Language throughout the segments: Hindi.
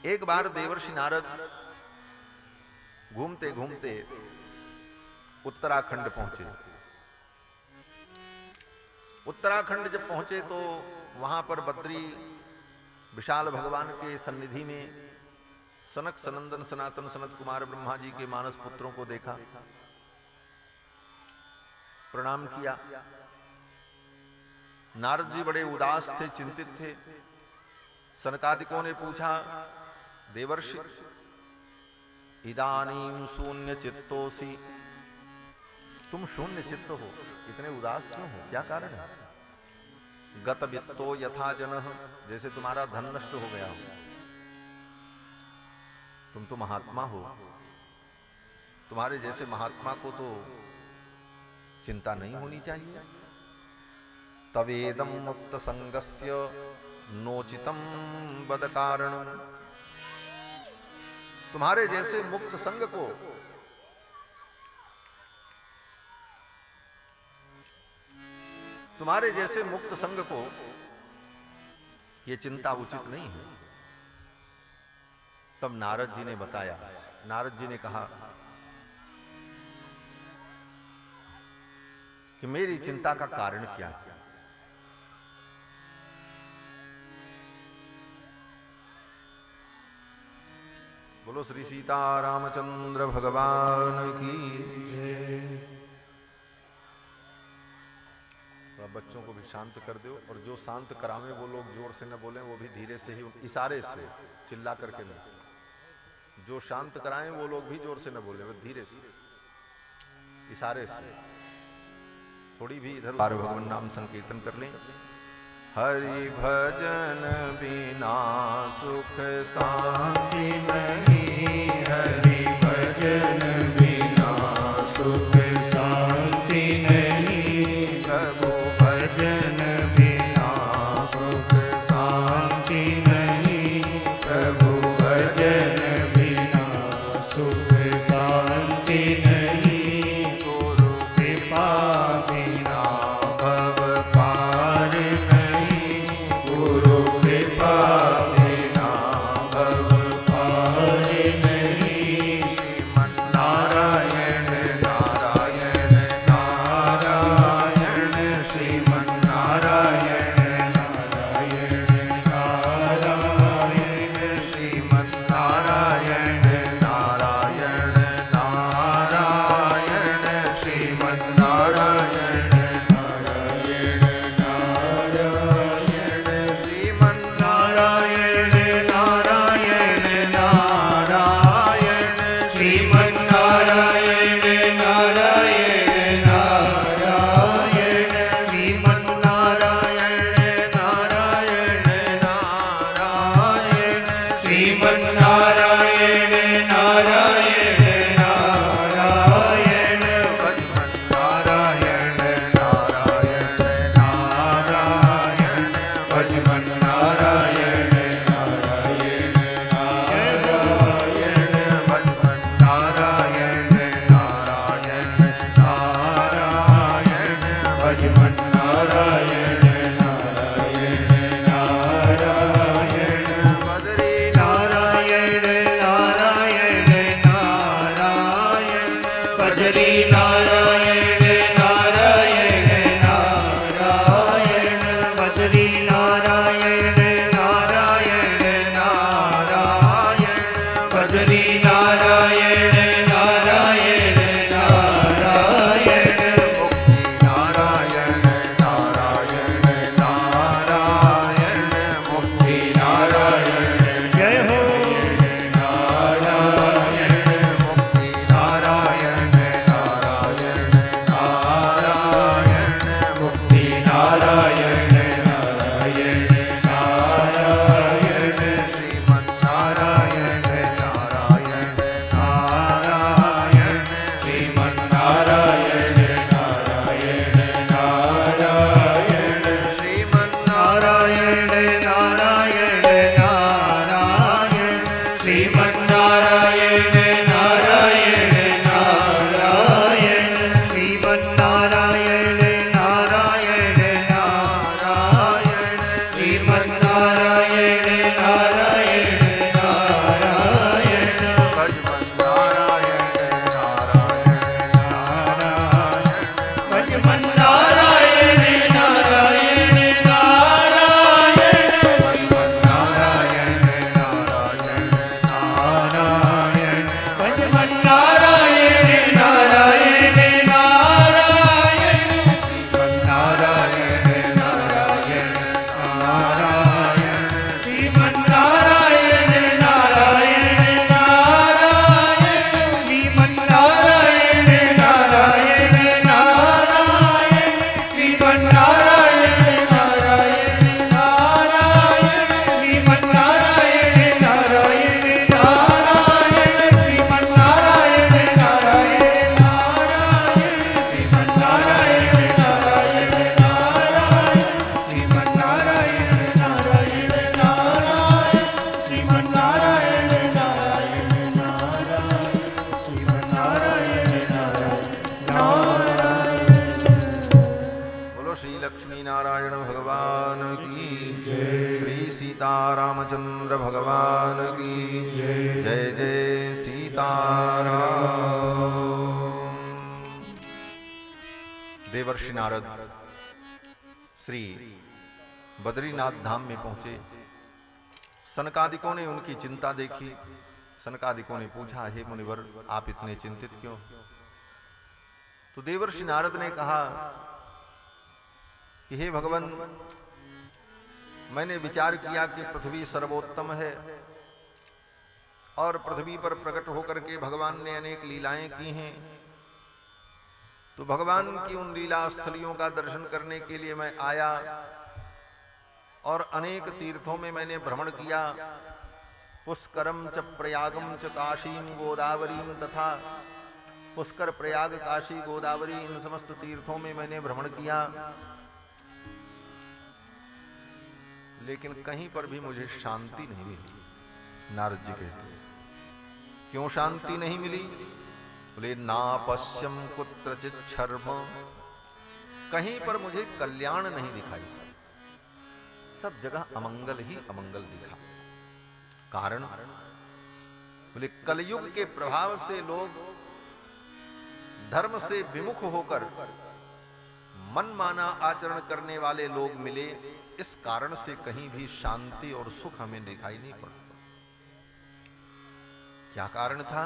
एक बार देवर्षि नारद घूमते घूमते उत्तराखंड पहुंचे। उत्तराखंड जब पहुंचे तो वहां पर बद्री विशाल भगवान के सन्निधि में सनक सनंदन सनातन सनत कुमार ब्रह्मा जी के मानस पुत्रों को देखा, प्रणाम किया। नारद जी बड़े उदास थे, चिंतित थे। सनकादिकों ने पूछा, देवर्षि इदानीं शून्य चित्तोसी, तुम शून्य चित्त हो, इतने उदास क्यों हो, क्या कारण है? गत वित्तो यथा जनः, जैसे तुम्हारा धन नष्ट हो गया हो। तुम तो महात्मा हो, तुम्हारे जैसे महात्मा को तो चिंता नहीं होनी चाहिए। तवेदम मुक्त संगस्य नोचितम बद कारणम, तुम्हारे जैसे मुक्त संग को ये चिंता उचित नहीं है। तब नारद जी ने बताया, नारद जी ने कहा कि मेरी चिंता का कारण क्या है। बोलो श्री सीता रामचंद्र भगवान की जय। बच्चों को भी शांत कर दो, और जो शांत करावे वो लोग जोर से न बोलें, वो भी धीरे से ही, इशारे से, चिल्ला करके नहीं। जो शांत कराएं वो लोग भी जोर से न बोलें, वो धीरे से, इशारे से। थोड़ी भी इधर भगवान नाम संकीर्तन कर लें। हरि भजन बिना सुख शांति नहीं, हरि भजन बिना सुख शांति नहीं, प्रभु भजन बिना सुख शांति नहीं, प्रभु भजन बिना सुख शांति नहीं, गुरु कृपा बिना भव पार नहीं, गुरु कृपा बिना भव पार नहीं। श्रीमन्नारायण नारायण नारायण, श्रीमन्नारायण नारायण नारायण, श्रीमन्नारायण नारायण नारायण, श्रीमन्नारायण नारायण नारायण, श्रीमन्नारायण नारायण नारायण, श्रीमन्नारायण नारायण नारायण, श्रीमन्नारायण नारायण नारायण, श्रीमन्नारायण नारायण नारायण, भजमन्नारायण नारायण नारायण, भजमन्नारायण नारायण नारायण, भजमन्नारायण नारायण नारायण, भजमन्नारायण नारायण नारायण, बद्री नारायण सीतारामचंद्र भगवान की जय। जय जय सीताराम। देवर्षि नारद श्री बद्रीनाथ धाम में पहुंचे। सनकादिकों ने उनकी चिंता देखी। सनकादिकों ने पूछा, हे मुनिवर, आप इतने चिंतित क्यों? तो देवर्षि नारद ने कहा कि हे भगवान, मैंने विचार किया कि पृथ्वी सर्वोत्तम है और पृथ्वी पर प्रकट होकर के भगवान ने अनेक लीलाएं की हैं। तो भगवान की उन लीला स्थलियों का दर्शन करने के लिए मैं आया और अनेक तीर्थों में मैंने भ्रमण किया। पुष्करम च प्रयागम च काशीम गोदावरीम तथा पुष्कर, प्रयाग, काशी, गोदावरी, इन समस्त तीर्थों में मैंने भ्रमण किया, लेकिन कहीं पर भी मुझे शांति नहीं मिली। नारद जी कहते, क्यों शांति नहीं मिली? बोले, नापश्यम कुत्रचित् शर्म, कहीं पर मुझे कल्याण नहीं दिखाई, सब जगह अमंगल ही अमंगल दिखा। कारण? बोले, कलयुग के प्रभाव से लोग धर्म से विमुख होकर मनमाना आचरण करने वाले लोग मिले। इस कारण से कहीं भी शांति और सुख हमें दिखाई नहीं पड़ता। क्या कारण था?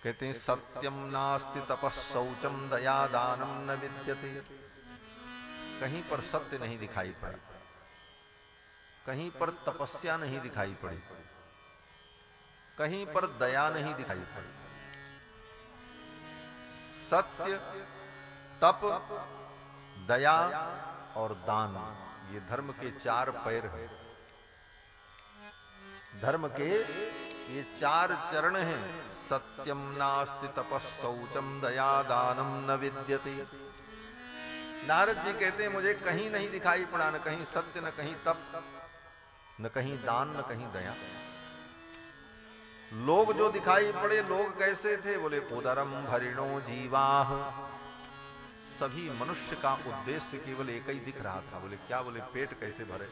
कहते हैं, सत्यम नास्ति तपः शौचम दया दानम न विद्यते। कहीं पर सत्य नहीं दिखाई पड़ा, कहीं पर तपस्या नहीं दिखाई पड़ी, कहीं पर दया नहीं दिखाई पड़ी। सत्य, तप, दया और दान, ये धर्म के चार पैर हैं। धर्म के ये चार चरण हैं। सत्यम नास्ति तपः शौचम दया दानम न विद्यते। नारद जी कहते हैं, मुझे कहीं नहीं दिखाई पड़ा, न कहीं सत्य, न कहीं तप, न कहीं दान, न कहीं दया। लोग जो दिखाई पड़े, लोग कैसे थे? बोले, उदरम भरिणो जीवाः। सभी मनुष्य का उद्देश्य केवल एक ही दिख रहा था। बोले, क्या? बोले, पेट कैसे भरे।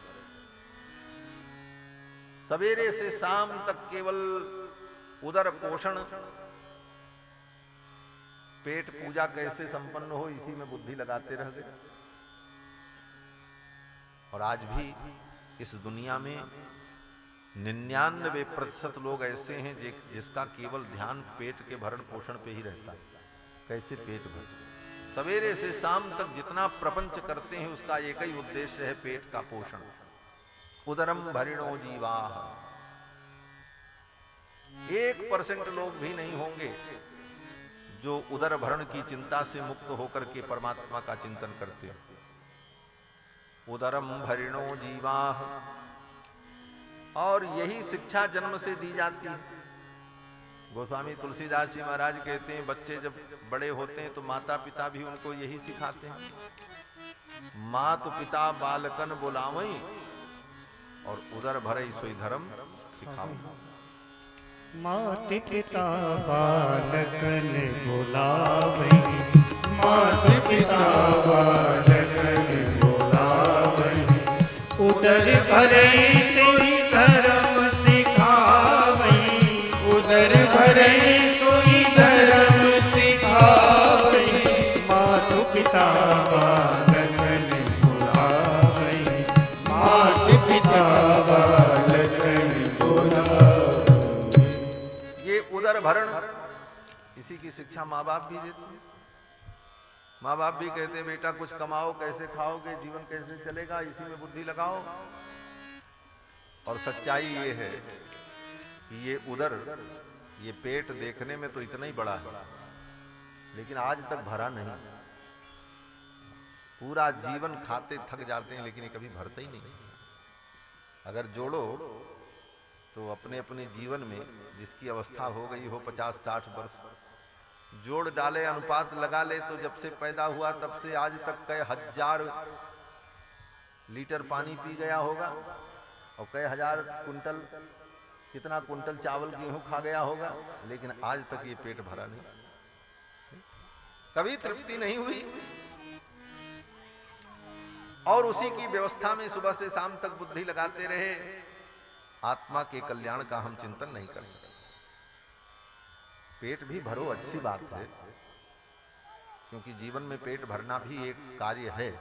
सवेरे से शाम तक केवल उदर पोषण, पेट पूजा कैसे संपन्न हो, इसी में बुद्धि लगाते रह गए। और आज भी इस दुनिया में 99% लोग ऐसे हैं जिसका केवल ध्यान पेट के भरण पोषण पे ही रहता है। कैसे पेट भरे। सवेरे से शाम तक जितना प्रपंच करते हैं, उसका एक ही उद्देश्य है, पेट का पोषण। उदरम भरिणो जीवाः। 1% लोग भी नहीं होंगे जो उदर भरण की चिंता से मुक्त होकर के परमात्मा का चिंतन करते हैं। उदरम भरिणो जीवाः। और यही शिक्षा जन्म से दी जाती है। गोस्वामी तुलसीदास जी महाराज कहते हैं, बच्चे जब बड़े होते हैं तो माता पिता भी उनको यही सिखाते हैं। मातु पिता बालकन बुलावई और उदर भरई सोई धर्म सिखाओ। माता पिता बालकन बुलावई, माता पिता बालकन बुलावई, उदर भरई सोई धर्म सिखावई, उदर भरई सोई धर्म सिखावई। माता पिता बालकन बुलावई, माता पिता बालकन बुलावई। ये उदर भरण, इसी की शिक्षा माँ बाप भी देते हैं। माँ बाप भी कहते हैं, बेटा कुछ कमाओ, कैसे खाओगे, जीवन कैसे चलेगा, इसी में बुद्धि लगाओ। और सच्चाई ये है कि ये उदर, ये पेट देखने में तो इतना ही बड़ा है, लेकिन आज तक भरा नहीं। पूरा जीवन खाते थक जाते हैं, लेकिन ये कभी भरता ही नहीं। अगर जोड़ो तो अपने अपने जीवन में जिसकी अवस्था हो गई हो 50-60 वर्ष, जोड़ डाले, अनुपात लगा ले, तो जब से पैदा हुआ तब से आज तक कई हजार लीटर पानी पी गया होगा और कई हजार कुंटल, कितना कुंटल चावल गेहूं खा गया होगा, लेकिन आज तक ये पेट भरा नहीं, कभी तृप्ति नहीं हुई। और उसी की व्यवस्था में सुबह से शाम तक बुद्धि लगाते रहे, आत्मा के कल्याण का हम चिंतन नहीं कर सकते। पेट भी भरो, अच्छी बात है, क्योंकि जीवन में पेट भरना भी एक कार्य है,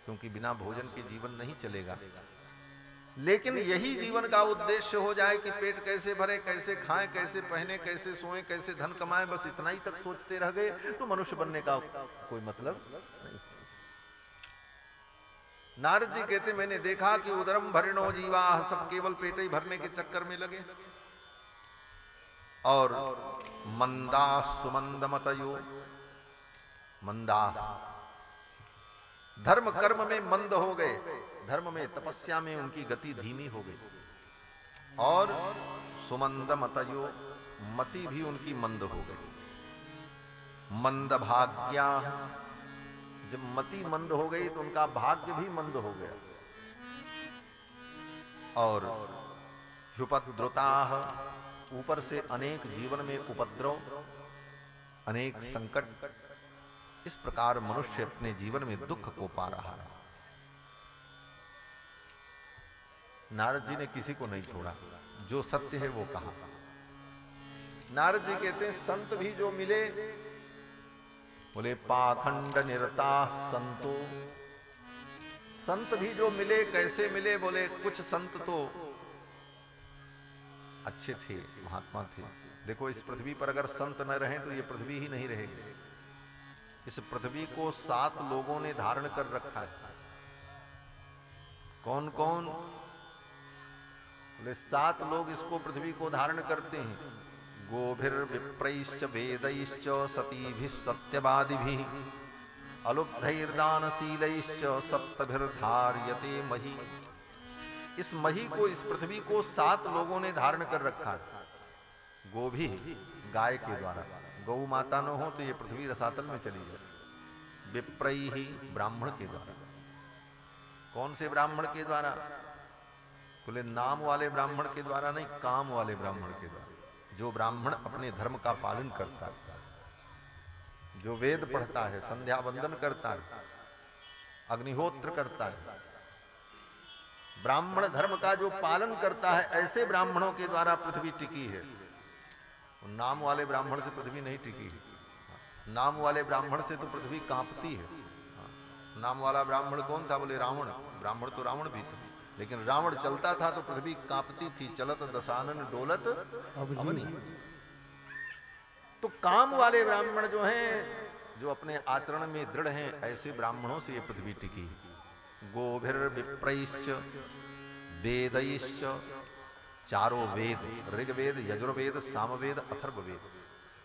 क्योंकि बिना भोजन के जीवन नहीं चलेगा। लेकिन यही जीवन का उद्देश्य हो जाए कि पेट कैसे भरे, कैसे खाएं, कैसे पहने, कैसे सोएं, कैसे धन कमाएं, बस इतना ही तक सोचते रह गए तो मनुष्य बनने का कोई मतलब नहीं। नारद जी कहते, मैंने देखा कि उदरम भरिणो जीवा, सब केवल पेट ही भरने के चक्कर में लगे। और मंदा सुमंद मतयो, मंदा धर्म कर्म में मंद हो गए, धर्म में तपस्या में उनकी गति धीमी हो गई। और सुमंद मतयो, मति भी उनकी मंद हो गई। मंद भाग्या, जब मति मंद हो गई तो उनका भाग्य भी मंद हो गया। और उपद्रुता, ऊपर से अनेक जीवन में उपद्रव, अनेक संकट, इस प्रकार मनुष्य अपने जीवन में दुख को पा रहा है। नारद जी ने किसी को नहीं छोड़ा, जो सत्य है वो कहा। नारद जी कहते हैं, संत भी जो मिले, बोले पाखंड निरता संतो, संत भी जो मिले, कैसे मिले, बोले कुछ संत तो अच्छे थे, महात्मा थे। देखो, इस पृथ्वी पर अगर संत न रहे तो ये पृथ्वी ही नहीं रहेगी। इस पृथ्वी को 7 लोगों ने धारण कर रखा है। कौन कौन? बोले 7 लोग इसको, पृथ्वी को धारण करते हैं। गोभिर विप्रैश्च वेदैश्च सतीभिः सत्यवादिभिः अलुब्धैर्दानशीलैश्च सप्तभिर्धार्यते मही। इस मही को, इस पृथ्वी को 7 लोगों ने धारण कर रखा है। गोभी, गाय के द्वारा, गौ माता न हो तो ये पृथ्वी रसातल में चली जाए। विप्रैहि, ब्राह्मण के द्वारा। कौन से ब्राह्मण के द्वारा? बोले नाम वाले ब्राह्मण के द्वारा नहीं, काम वाले ब्राह्मण के द्वारा। जो ब्राह्मण अपने धर्म का पालन करता है, जो वेद पढ़ता है, संध्या वंदन करता है, अग्निहोत्र करता है, ब्राह्मण धर्म का जो पालन करता है, ऐसे ब्राह्मणों के द्वारा पृथ्वी टिकी है। नाम वाले ब्राह्मण से पृथ्वी नहीं टिकी है। नाम वाले ब्राह्मण से तो पृथ्वी कांपती है। नाम वाला ब्राह्मण कौन था? बोले रावण। ब्राह्मण तो रावण भी था, लेकिन रावण चलता था तो पृथ्वी कांपती थी। चलत दशानन डोलत अवनी। तो काम वाले ब्राह्मण जो हैं, जो अपने आचरण में दृढ़ हैं, ऐसे ब्राह्मणों से ये पृथ्वी टिकी। गोभिर विप्रैश्च वेदैश्च, चारों वेद, ऋग्वेद, यजुर्वेद, सामवेद, अथर्ववेद,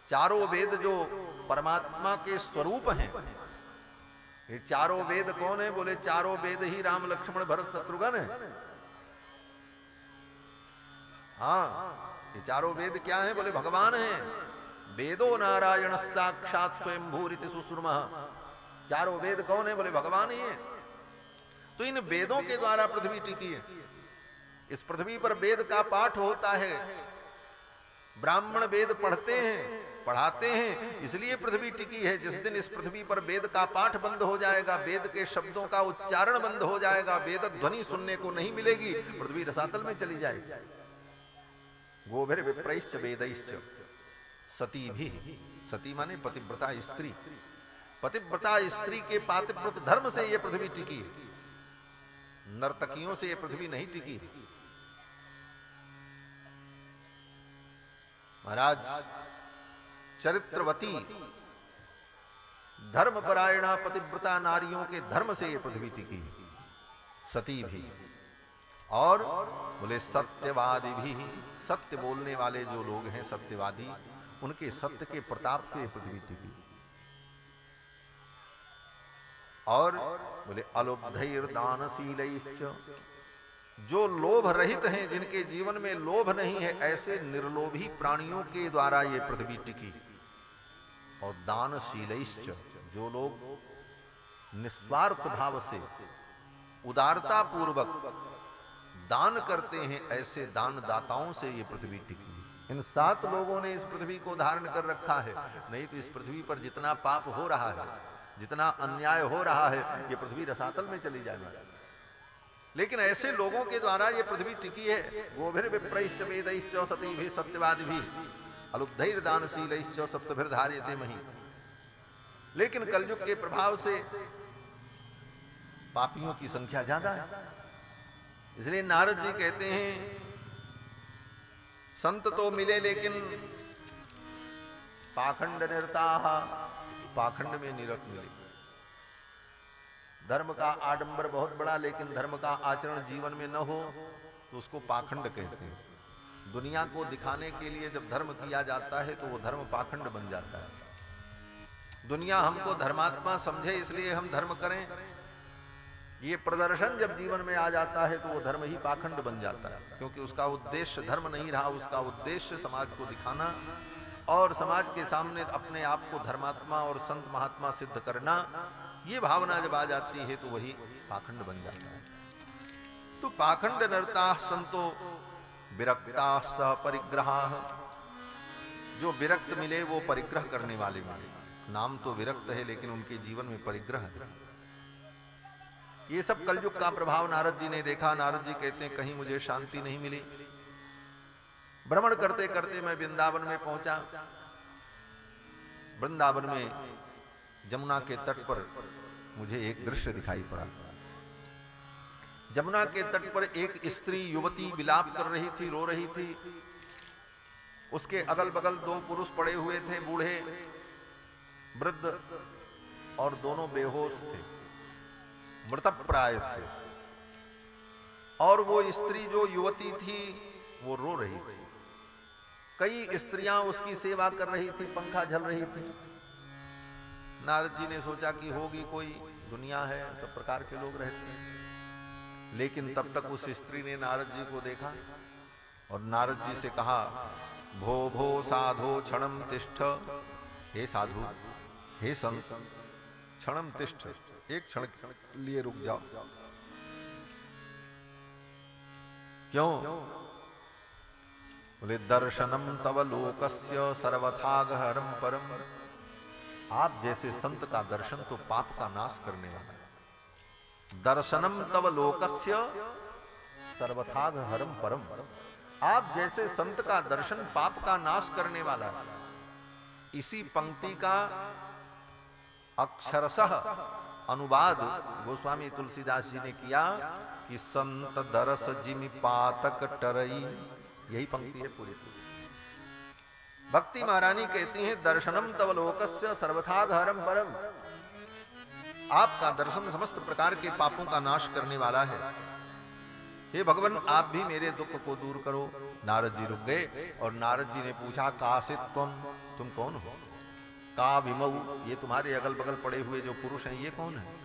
चारों वेद जो परमात्मा के स्वरूप हैं। ये चारों वेद कौन है? बोले चारों वेद ही राम लक्ष्मण भरत शत्रुघ्न है। हाँ, ये चारों वेद क्या है? बोले भगवान है। वेदो नारायण साक्षात स्वयं भूरिति सुश्रुमः। चारों वेद कौन है? बोले भगवान ही है। तो इन वेदों के द्वारा पृथ्वी टिकी है। इस पृथ्वी पर वेद का पाठ होता है, ब्राह्मण वेद पढ़ते हैं, पढ़ाते हैं, इसलिए पृथ्वी टिकी है। जिस दिन इस पृथ्वी पर वेद का पाठ बंद हो जाएगा, वेद के शब्दों का उच्चारण बंद हो जाएगा, वेद ध्वनि सुनने को नहीं मिलेगी, पृथ्वी रसातल में चली जाएगी। गोभिर विप्रैश्च वेदैश्च सती भी, सती माने पतिव्रता स्त्री। पतिव्रता स्त्री के पातिव्रत धर्म से यह पृथ्वी टिकी है। नर्तकियों से यह पृथ्वी नहीं टिकी। महाराज, चरित्रवती धर्मपरायणा पतिव्रता नारियों के धर्म से यह पृथ्वी टिकी, सती भी। और बोले सत्यवादी भी, सत्य बोलने वाले जो लोग हैं, सत्यवादी, उनके सत्य के प्रताप से यह पृथ्वी टिकी। और बोले अलुब्धैर दानशीलैश्च, जो लोभ रहित हैं, जिनके जीवन में लोभ नहीं है, ऐसे निर्लोभी प्राणियों के द्वारा ये पृथ्वी टिकी। और दानशीलैश्च, जो लोग निस्वार्थ भाव से उदारता पूर्वक दान करते हैं, ऐसे दानदाताओं से ये पृथ्वी टिकी। इन 7 लोगों ने इस पृथ्वी को धारण कर रखा है। नहीं तो इस पृथ्वी पर जितना पाप हो रहा है, जितना अन्याय हो रहा है ये पृथ्वी रसातल में चली जाएगी। लेकिन ऐसे लोगों के द्वारा ये पृथ्वी टिकी है। गोभिर विप्रैश्च वेदैश्च सतीभिः सत्यवादिभिः अलुब्धैर दानशीलैश्च सप्तभिर्धार्यते मही। लेकिन कलयुग के प्रभाव से पापियों की संख्या ज्यादा है। इसलिए नारद जी कहते हैं संत तो मिले लेकिन पाखंड निरताः, पाखंड में निरत मिले। धर्म का आडंबर बहुत बड़ा, लेकिन धर्म का आचरण जीवन में न हो तो उसको पाखंड कहते हैं। दुनिया को दिखाने के लिए जब धर्म किया जाता है तो वो धर्म पाखंड बन जाता है। दुनिया हमको धर्मात्मा समझे इसलिए हम धर्म करें, ये प्रदर्शन जब जीवन में आ जाता है तो वो धर्म ही पाखंड बन जाता है, क्योंकि उसका उद्देश्य धर्म नहीं रहा, उसका उद्देश्य समाज को दिखाना और समाज के सामने अपने आप को धर्मात्मा और संत महात्मा सिद्ध करना। ये भावना जब आ जाती है तो वही पाखंड बन जाता है। तो पाखंड नरता संतो विरक्ता स परिग्रहाः, जो विरक्त मिले वो परिग्रह करने वाले मिले। नाम तो विरक्त है लेकिन उनके जीवन में परिग्रह है। ये सब कलयुग का प्रभाव नारद जी ने देखा। नारद जी कहते हैं कहीं मुझे शांति नहीं मिली। भ्रमण करते करते मैं वृंदावन में पहुंचा। वृंदावन में जमुना के तट पर मुझे एक दृश्य दिखाई पड़ा। जमुना के तट पर एक स्त्री युवती विलाप कर रही थी, रो रही थी। उसके अगल बगल दो पुरुष पड़े हुए थे, बूढ़े वृद्ध, और दोनों बेहोश थे, मृतप्राय थे। और वो स्त्री जो युवती थी वो रो रही थी। कई स्त्रियां उसकी सेवा कर रही थी, पंखा झल रही थी। नारद जी ने सोचा कि होगी कोई दुनिया है, सब प्रकार के लोग रहते हैं। लेकिन तब तक उस स्त्री ने नारद जी को देखा और नारद जी से कहा, भो भो साधो क्षणम तिष्ठ, हे साधु, हे संत, क्षणम तिष्ठ, एक क्षण के लिए रुक जाओ। क्यों? बोले दर्शनम तव लोकस्य सर्वथागहरम परम। आप जैसे संत का दर्शन तो पाप का नाश करने वाला है। दर्शनम तव लोकस्य सर्वथागहरम परम। आप जैसे संत का दर्शन पाप का नाश करने वाला है। इसी पंक्ति का अक्षरशः अनुवाद गोस्वामी तुलसीदास जी ने किया कि संत दरस जिमि पातक टरई। यही पंक्ति है पूरी। भक्ति महारानी कहती हैं दर्शनम तव लोकस्य सर्वथागहरम परम। आपका दर्शन समस्त प्रकार के पापों का नाश करने वाला है। हे भगवान, आप भी मेरे दुख को दूर करो। नारद जी रुक गए और नारद जी ने पूछा, कासित तुम कौन हो? का विमऊ, ये तुम्हारे अगल बगल पड़े हुए जो पुरुष हैं ये कौन है?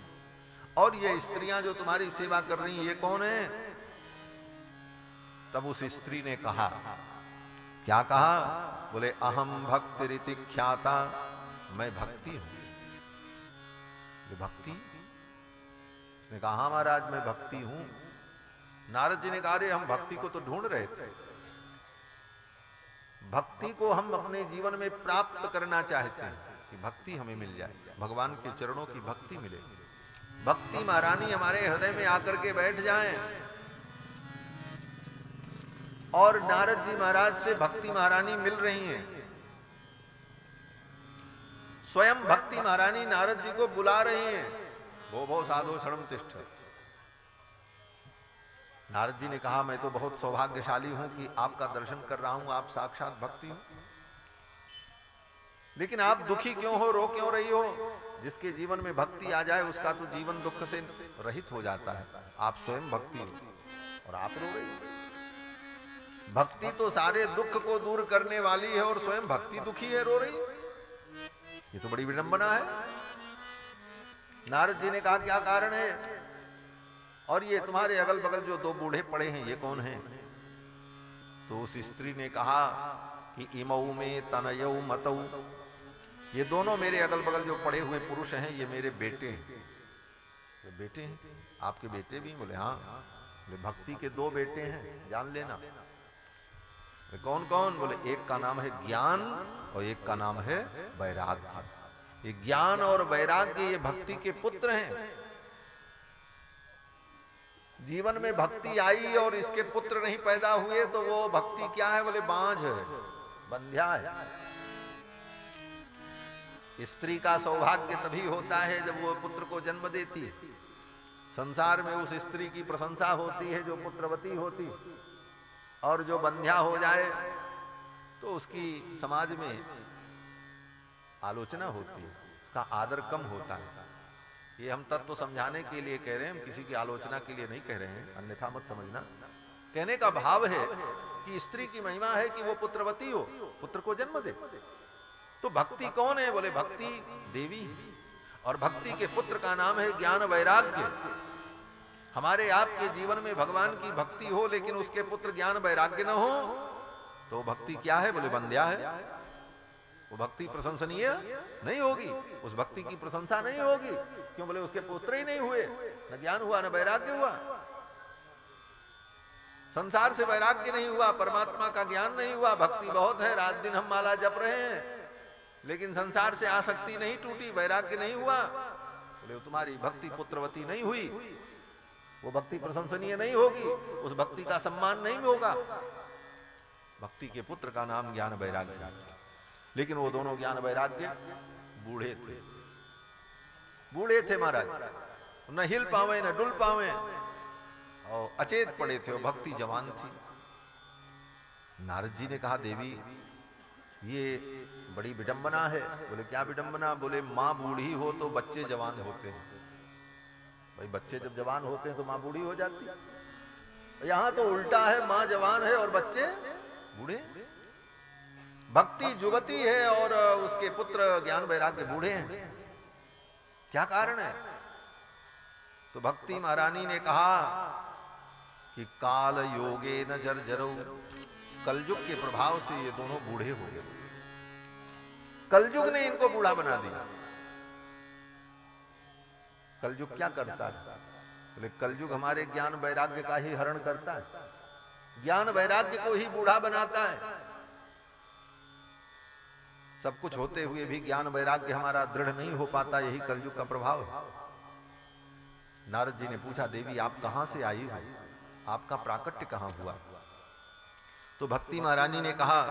और ये स्त्रियां जो तुम्हारी सेवा कर रही हैं ये कौन है? तब उस स्त्री ने कहा, क्या कहा? बोले अहम भक्ति रीति ख्याता, मैं भक्ति हूं। ये भक्ति? उसने कहा, हाँ महाराज मैं भक्ति हूं। नारद जी ने कहा, अरे हम भक्ति को तो ढूंढ रहे थे। भक्ति को हम अपने जीवन में प्राप्त करना चाहते हैं कि भक्ति हमें मिल जाए, भगवान के चरणों की भक्ति मिले। भक्ति महारानी हमारे हृदय में आकर के बैठ जाएं। और नारद जी महाराज से भक्ति महारानी मिल रही हैं। स्वयं भक्ति महारानी नारद जी को बुला रही हैं, भो भो साधो क्षणम तिष्ठ। नारद जी ने कहा, मैं तो बहुत सौभाग्यशाली हूं कि आपका दर्शन कर रहा हूं, आप साक्षात भक्ति हो। लेकिन आप दुखी क्यों हो, रो क्यों रही हो? जिसके जीवन में भक्ति आ जाए उसका तो जीवन दुख से रहित हो जाता है। आप स्वयं भक्ति हो और आप रो रही हो। भक्ति तो सारे दुख को दूर करने वाली है और स्वयं भक्ति दुखी है, रो रही। ये तो बड़ी विडंबना है। नारद जी ने कहा, क्या कारण है? और ये तुम्हारे अगल बगल जो दो बूढ़े पड़े हैं ये कौन हैं? तो उस स्त्री ने कहा कि इमऊ में तनयऊ मतऊ, ये दोनों मेरे अगल बगल जो पड़े हुए पुरुष हैं ये मेरे बेटे हैं। ये बेटे हैं? आपके बेटे भी? बोले हाँ। बोले भक्ति के दो बेटे हैं, जान लेना। कौन कौन? बोले एक का नाम है ज्ञान और एक का नाम है वैराग्य। ये ज्ञान और वैराग्य ये भक्ति के पुत्र हैं। जीवन में भक्ति आई और इसके पुत्र नहीं पैदा हुए तो वो भक्ति क्या है? बोले बांझ है, बंध्या है। स्त्री का सौभाग्य तभी होता है जब वो पुत्र को जन्म देती है। संसार में उस स्त्री की प्रशंसा होती है जो पुत्रवती होती, और जो बंध्या हो जाए तो उसकी समाज में आलोचना होती है, उसका आदर कम होता है। ये हम तत्व समझाने के लिए कह रहे हैं, हम किसी की आलोचना के लिए नहीं कह रहे हैं, अन्यथा मत समझना। कहने का भाव है कि स्त्री की महिमा है कि वो पुत्रवती हो, पुत्र को जन्म दे। तो भक्ति कौन है? बोले भक्ति देवी, और भक्ति के पुत्र का नाम है ज्ञान वैराग्य। हमारे आपके जीवन में भगवान की भक्ति हो लेकिन उसके पुत्र ज्ञान वैराग्य न हो तो भक्ति क्या है? बोले बंध्या है। वो भक्ति प्रशंसनीय नहीं होगी, उस भक्ति की प्रशंसा नहीं होगी। क्यों? बोले उसके पुत्र ही नहीं हुए, न ज्ञान हुआ न वैराग्य हुआ। संसार से वैराग्य नहीं हुआ, परमात्मा का ज्ञान नहीं हुआ। भक्ति बहुत है, रात दिन हम माला जप रहे हैं, लेकिन संसार से आसक्ति नहीं टूटी, वैराग्य नहीं हुआ। बोले तुम्हारी भक्ति पुत्रवती नहीं हुई, वो भक्ति प्रशंसनीय नहीं होगी, उस भक्ति का सम्मान नहीं होगा। भक्ति के पुत्र का नाम ज्ञान वैराग्य। लेकिन वो दोनों ज्ञान वैराग्य बूढ़े थे, बूढ़े थे महाराज, न हिल पावे न डुल पावे, और अचेत पड़े थे, और भक्ति जवान थी। नारद जी ने कहा देवी ये बड़ी विडंबना है। बोले क्या विडंबना? बोले माँ बूढ़ी हो तो बच्चे जवान होते हैं। भाई बच्चे जब जवान होते हैं तो माँ बूढ़ी हो जाती है। यहां तो उल्टा है, माँ जवान है और बच्चे बूढ़े। भक्ति युवती है और उसके पुत्र ज्ञान वैराग्य बूढ़े हैं। क्या कारण है? तो भक्ति महारानी ने कहा कि काल योगे न जर्जरो, कलयुग के प्रभाव से ये दोनों बूढ़े हो गए। कलयुग ने इनको बूढ़ा बना दिया। कलयुग क्या करता है? बोले कलयुग हमारे ज्ञान वैराग्य का ही हरण करता है, ज्ञान वैराग्य को ही बूढ़ा बनाता है। सब कुछ होते हुए भी ज्ञान वैराग्य हमारा दृढ़ नहीं हो पाता, यही कलयुग का प्रभाव है। नारद जी ने पूछा देवी आप कहां से आई हो, आपका प्राकट्य कहां हुआ? तो भक्ति महारानी ने कहा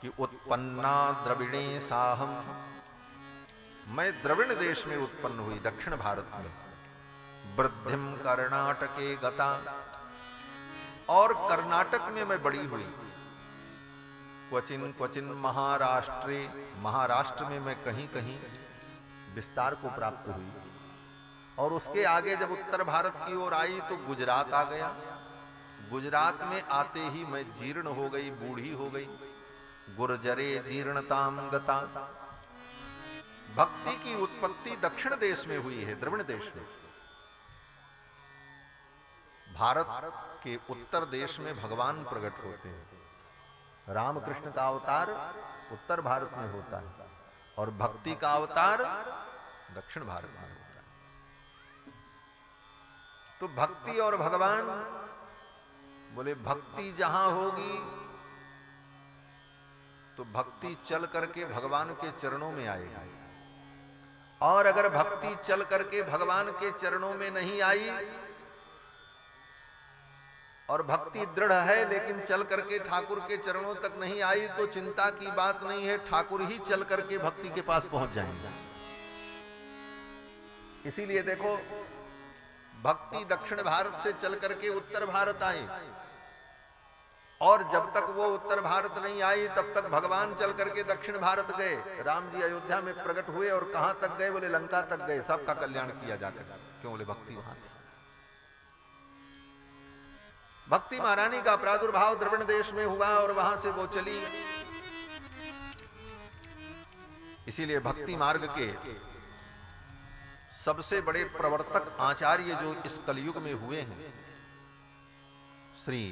कि उत्पन्ना द्रविणे साहम, मैं द्रविण देश में उत्पन्न हुई, दक्षिण भारत में। वृद्धिम कर्नाटके गता, और कर्नाटक में मैं बड़ी हुई। क्वचिन क्वचिन महाराष्ट्रे, महाराष्ट्र में मैं कहीं कहीं विस्तार को प्राप्त हुई। और उसके आगे जब उत्तर भारत की ओर आई तो गुजरात आ गया। गुजरात में आते ही मैं जीर्ण हो गई, बूढ़ी हो गई। गुर्जरे जीर्णताम गता। भक्ति की उत्पत्ति दक्षिण देश में हुई है, द्रविण देश में। भारत के उत्तर देश में भगवान प्रकट होते हैं। रामकृष्ण का अवतार उत्तर भारत में होता है और भक्ति का अवतार दक्षिण भारत में होता है। तो भक्ति और भगवान, बोले भक्ति जहां होगी तो भक्ति चल करके भगवान के चरणों में आएगी, और अगर भक्ति चल करके भगवान के चरणों में नहीं आई, और भक्ति दृढ़ है लेकिन चल करके ठाकुर के चरणों तक नहीं आई, तो चिंता की बात नहीं है, ठाकुर ही चल करके भक्ति के पास पहुंच जाएंगे। इसीलिए देखो भक्ति दक्षिण भारत से चल करके उत्तर भारत आई, और जब तक वो उत्तर भारत नहीं आई तब तक भगवान चल करके दक्षिण भारत गए। राम जी अयोध्या में प्रकट हुए और कहां तक गए? बोले लंका तक गए, सबका कल्याण किया जाकर। क्यों? बोले भक्ति वहां थी। भक्ति महारानी का प्रादुर्भाव द्रविण देश में हुआ और वहां से वो चली। इसीलिए भक्ति मार्ग के सबसे बड़े प्रवर्तक आचार्य जो इस कलयुग में हुए हैं, श्री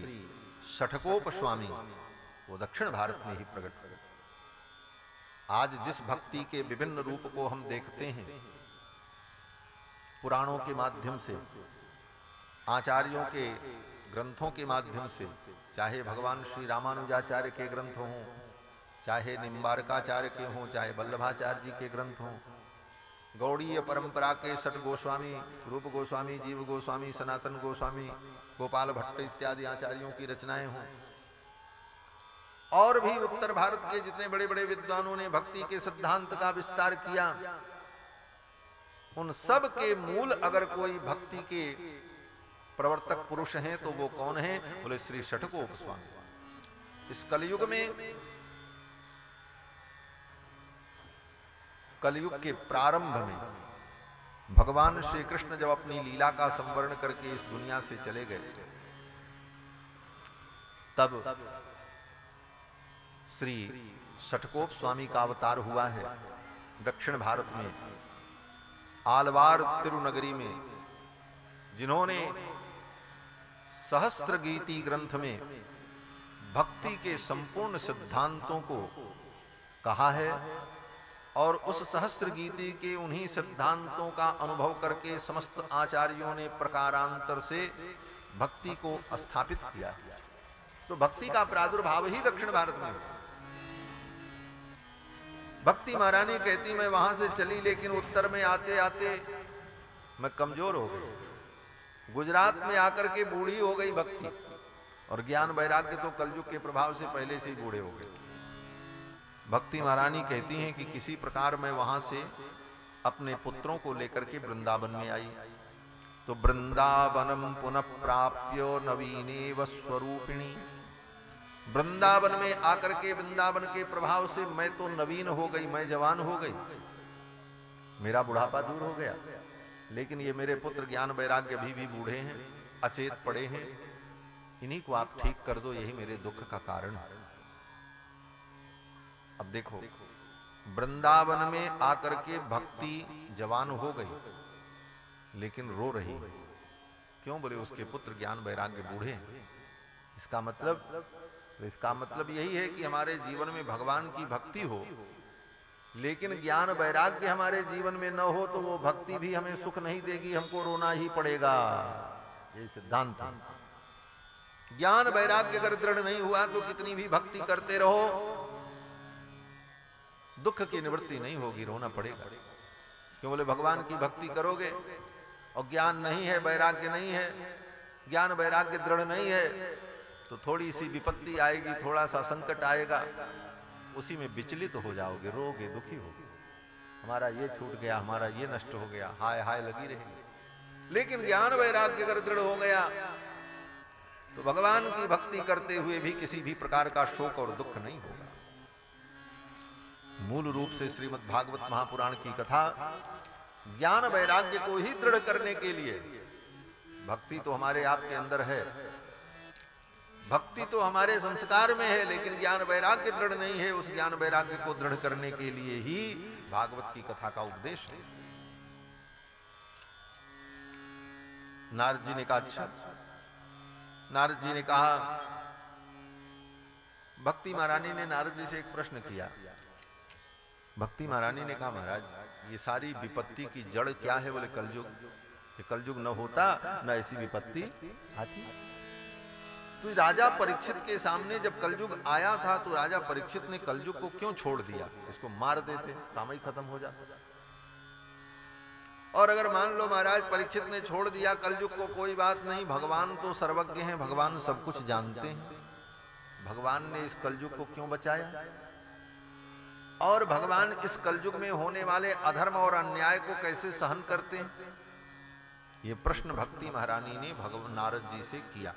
शठकोप स्वामी, वो दक्षिण भारत में ही प्रकट हुए। आज जिस भक्ति के विभिन्न रूप को हम देखते हैं पुराणों के माध्यम से, आचार्यों के ग्रंथों के माध्यम से, चाहे भगवान श्री रामानुजाचार्य के ग्रंथ हों, चाहे निम्बारकाचार्य के हों, चाहे वल्लभाचार्य जी के ग्रंथ हों, गौड़ीय परंपरा के सठ गोस्वामी, रूप गोस्वामी, जीव गोस्वामी, सनातन गोस्वामी, गोपाल भट्ट इत्यादि आचार्यों की रचनाएं हों, और भी उत्तर भारत के जितने बड़े बड़े विद्वानों ने भक्ति के सिद्धांत का विस्तार किया, उन सब के मूल अगर कोई भक्ति के प्रवर्तक पुरुष हैं तो वो कौन है? बोले श्री षठकोप स्वामी। इस कलयुग में, कलयुग के प्रारंभ में भगवान श्री कृष्ण जब अपनी लीला का संवरण करके इस दुनिया से चले गए, तब श्री षठकोप स्वामी का अवतार हुआ है। दक्षिण भारत में आलवार तिरुनगरी में, जिन्होंने सहस्त्र गीति ग्रंथ में भक्ति के संपूर्ण सिद्धांतों को कहा है, और उस सहस्त्र गीति के उन्हीं सिद्धांतों का अनुभव करके समस्त आचार्यों ने प्रकारांतर से भक्ति को स्थापित किया। तो भक्ति का प्रादुर्भाव ही दक्षिण भारत में हुआ। भक्ति महारानी कहती मैं वहां से चली, लेकिन उत्तर में आते आते मैं कमजोर हो गई। गुजरात में आकर के बूढ़ी हो गई भक्ति, और ज्ञान वैराग्य तो कलयुग के प्रभाव से पहले से ही बूढ़े हो गए। भक्ति महारानी कहती हैं कि किसी प्रकार मैं वहां से अपने पुत्रों को लेकर के वृंदावन में आई, तो वृंदावनम पुनः प्राप्यो नवीनेव स्वरूपिणी। वृंदावन में आकर के, वृंदावन के प्रभाव से मैं तो नवीन हो गई, मैं जवान हो गई, मेरा बुढ़ापा दूर हो गया, लेकिन ये मेरे पुत्र ज्ञान वैराग्य अभी भी बूढ़े हैं, अचेत पड़े हैं, इन्हीं को आप ठीक कर दो, यही मेरे दुख का कारण है। अब देखो, वृंदावन में आकर के भक्ति जवान हो गई, लेकिन रो रही। क्यों? बोले उसके पुत्र ज्ञान वैराग्य बूढ़े हैं। इसका मतलब यही है कि हमारे जीवन में भगवान की भक्ति हो, लेकिन ज्ञान वैराग्य हमारे जीवन में न हो तो वो भक्ति भी हमें सुख नहीं देगी, हमको रोना ही पड़ेगा। ये सिद्धांत है। ज्ञान वैराग्य अगर दृढ़ नहीं हुआ तो कितनी भी भक्ति करते रहो, दुख की निवृत्ति नहीं होगी, रोना पड़ेगा। क्यों? बोले भगवान की भक्ति करोगे और ज्ञान नहीं है, वैराग्य नहीं है, ज्ञान वैराग्य दृढ़ नहीं है, तो थोड़ी सी विपत्ति आएगी, थोड़ा सा संकट आएगा, उसी में विचलित हो जाओगे, रोगे, दुखी होगे, हमारा ये छूट गया, हमारा ये नष्ट हो गया, हाय हाय लगी रहेगी। लेकिन ज्ञान वैराग्य अगर दृढ़ हो गया तो भगवान की भक्ति करते हुए भी किसी भी प्रकार का शोक और दुख नहीं होगा। मूल रूप से श्रीमद् भागवत महापुराण की कथा ज्ञान वैराग्य को ही दृढ़ करने के लिए, भक्ति तो हमारे आपके अंदर है, भक्ति तो हमारे संस्कार में है, लेकिन ज्ञान वैराग्य दृढ़ नहीं है, उस ज्ञान वैराग्य को दृढ़ करने के लिए ही भागवत की कथा का उपदेश है। नारद जी ने कहा, अच्छा, नारद जी ने कहा, भक्ति महारानी ने नारद जी से एक प्रश्न किया। भक्ति महारानी ने कहा, महाराज ये सारी विपत्ति की जड़ क्या है? बोले कलयुग। ये कलयुग न होता न ऐसी विपत्ति आती। तो राजा परीक्षित के सामने जब कलयुग आया था तो राजा परीक्षित ने कलयुग को क्यों छोड़ दिया? इसको मार देते, काम ही खत्म हो जाता। और अगर मान लो महाराज परीक्षित ने छोड़ दिया कलयुग को, कोई बात नहीं, भगवान तो सर्वज्ञ हैं, भगवान सब कुछ जानते हैं, भगवान ने इस कलयुग को क्यों बचाया? और भगवान इस कलयुग में होने वाले अधर्म और अन्याय को कैसे सहन करते हैं? ये प्रश्न भक्ति महारानी ने भगवान नारद जी से किया।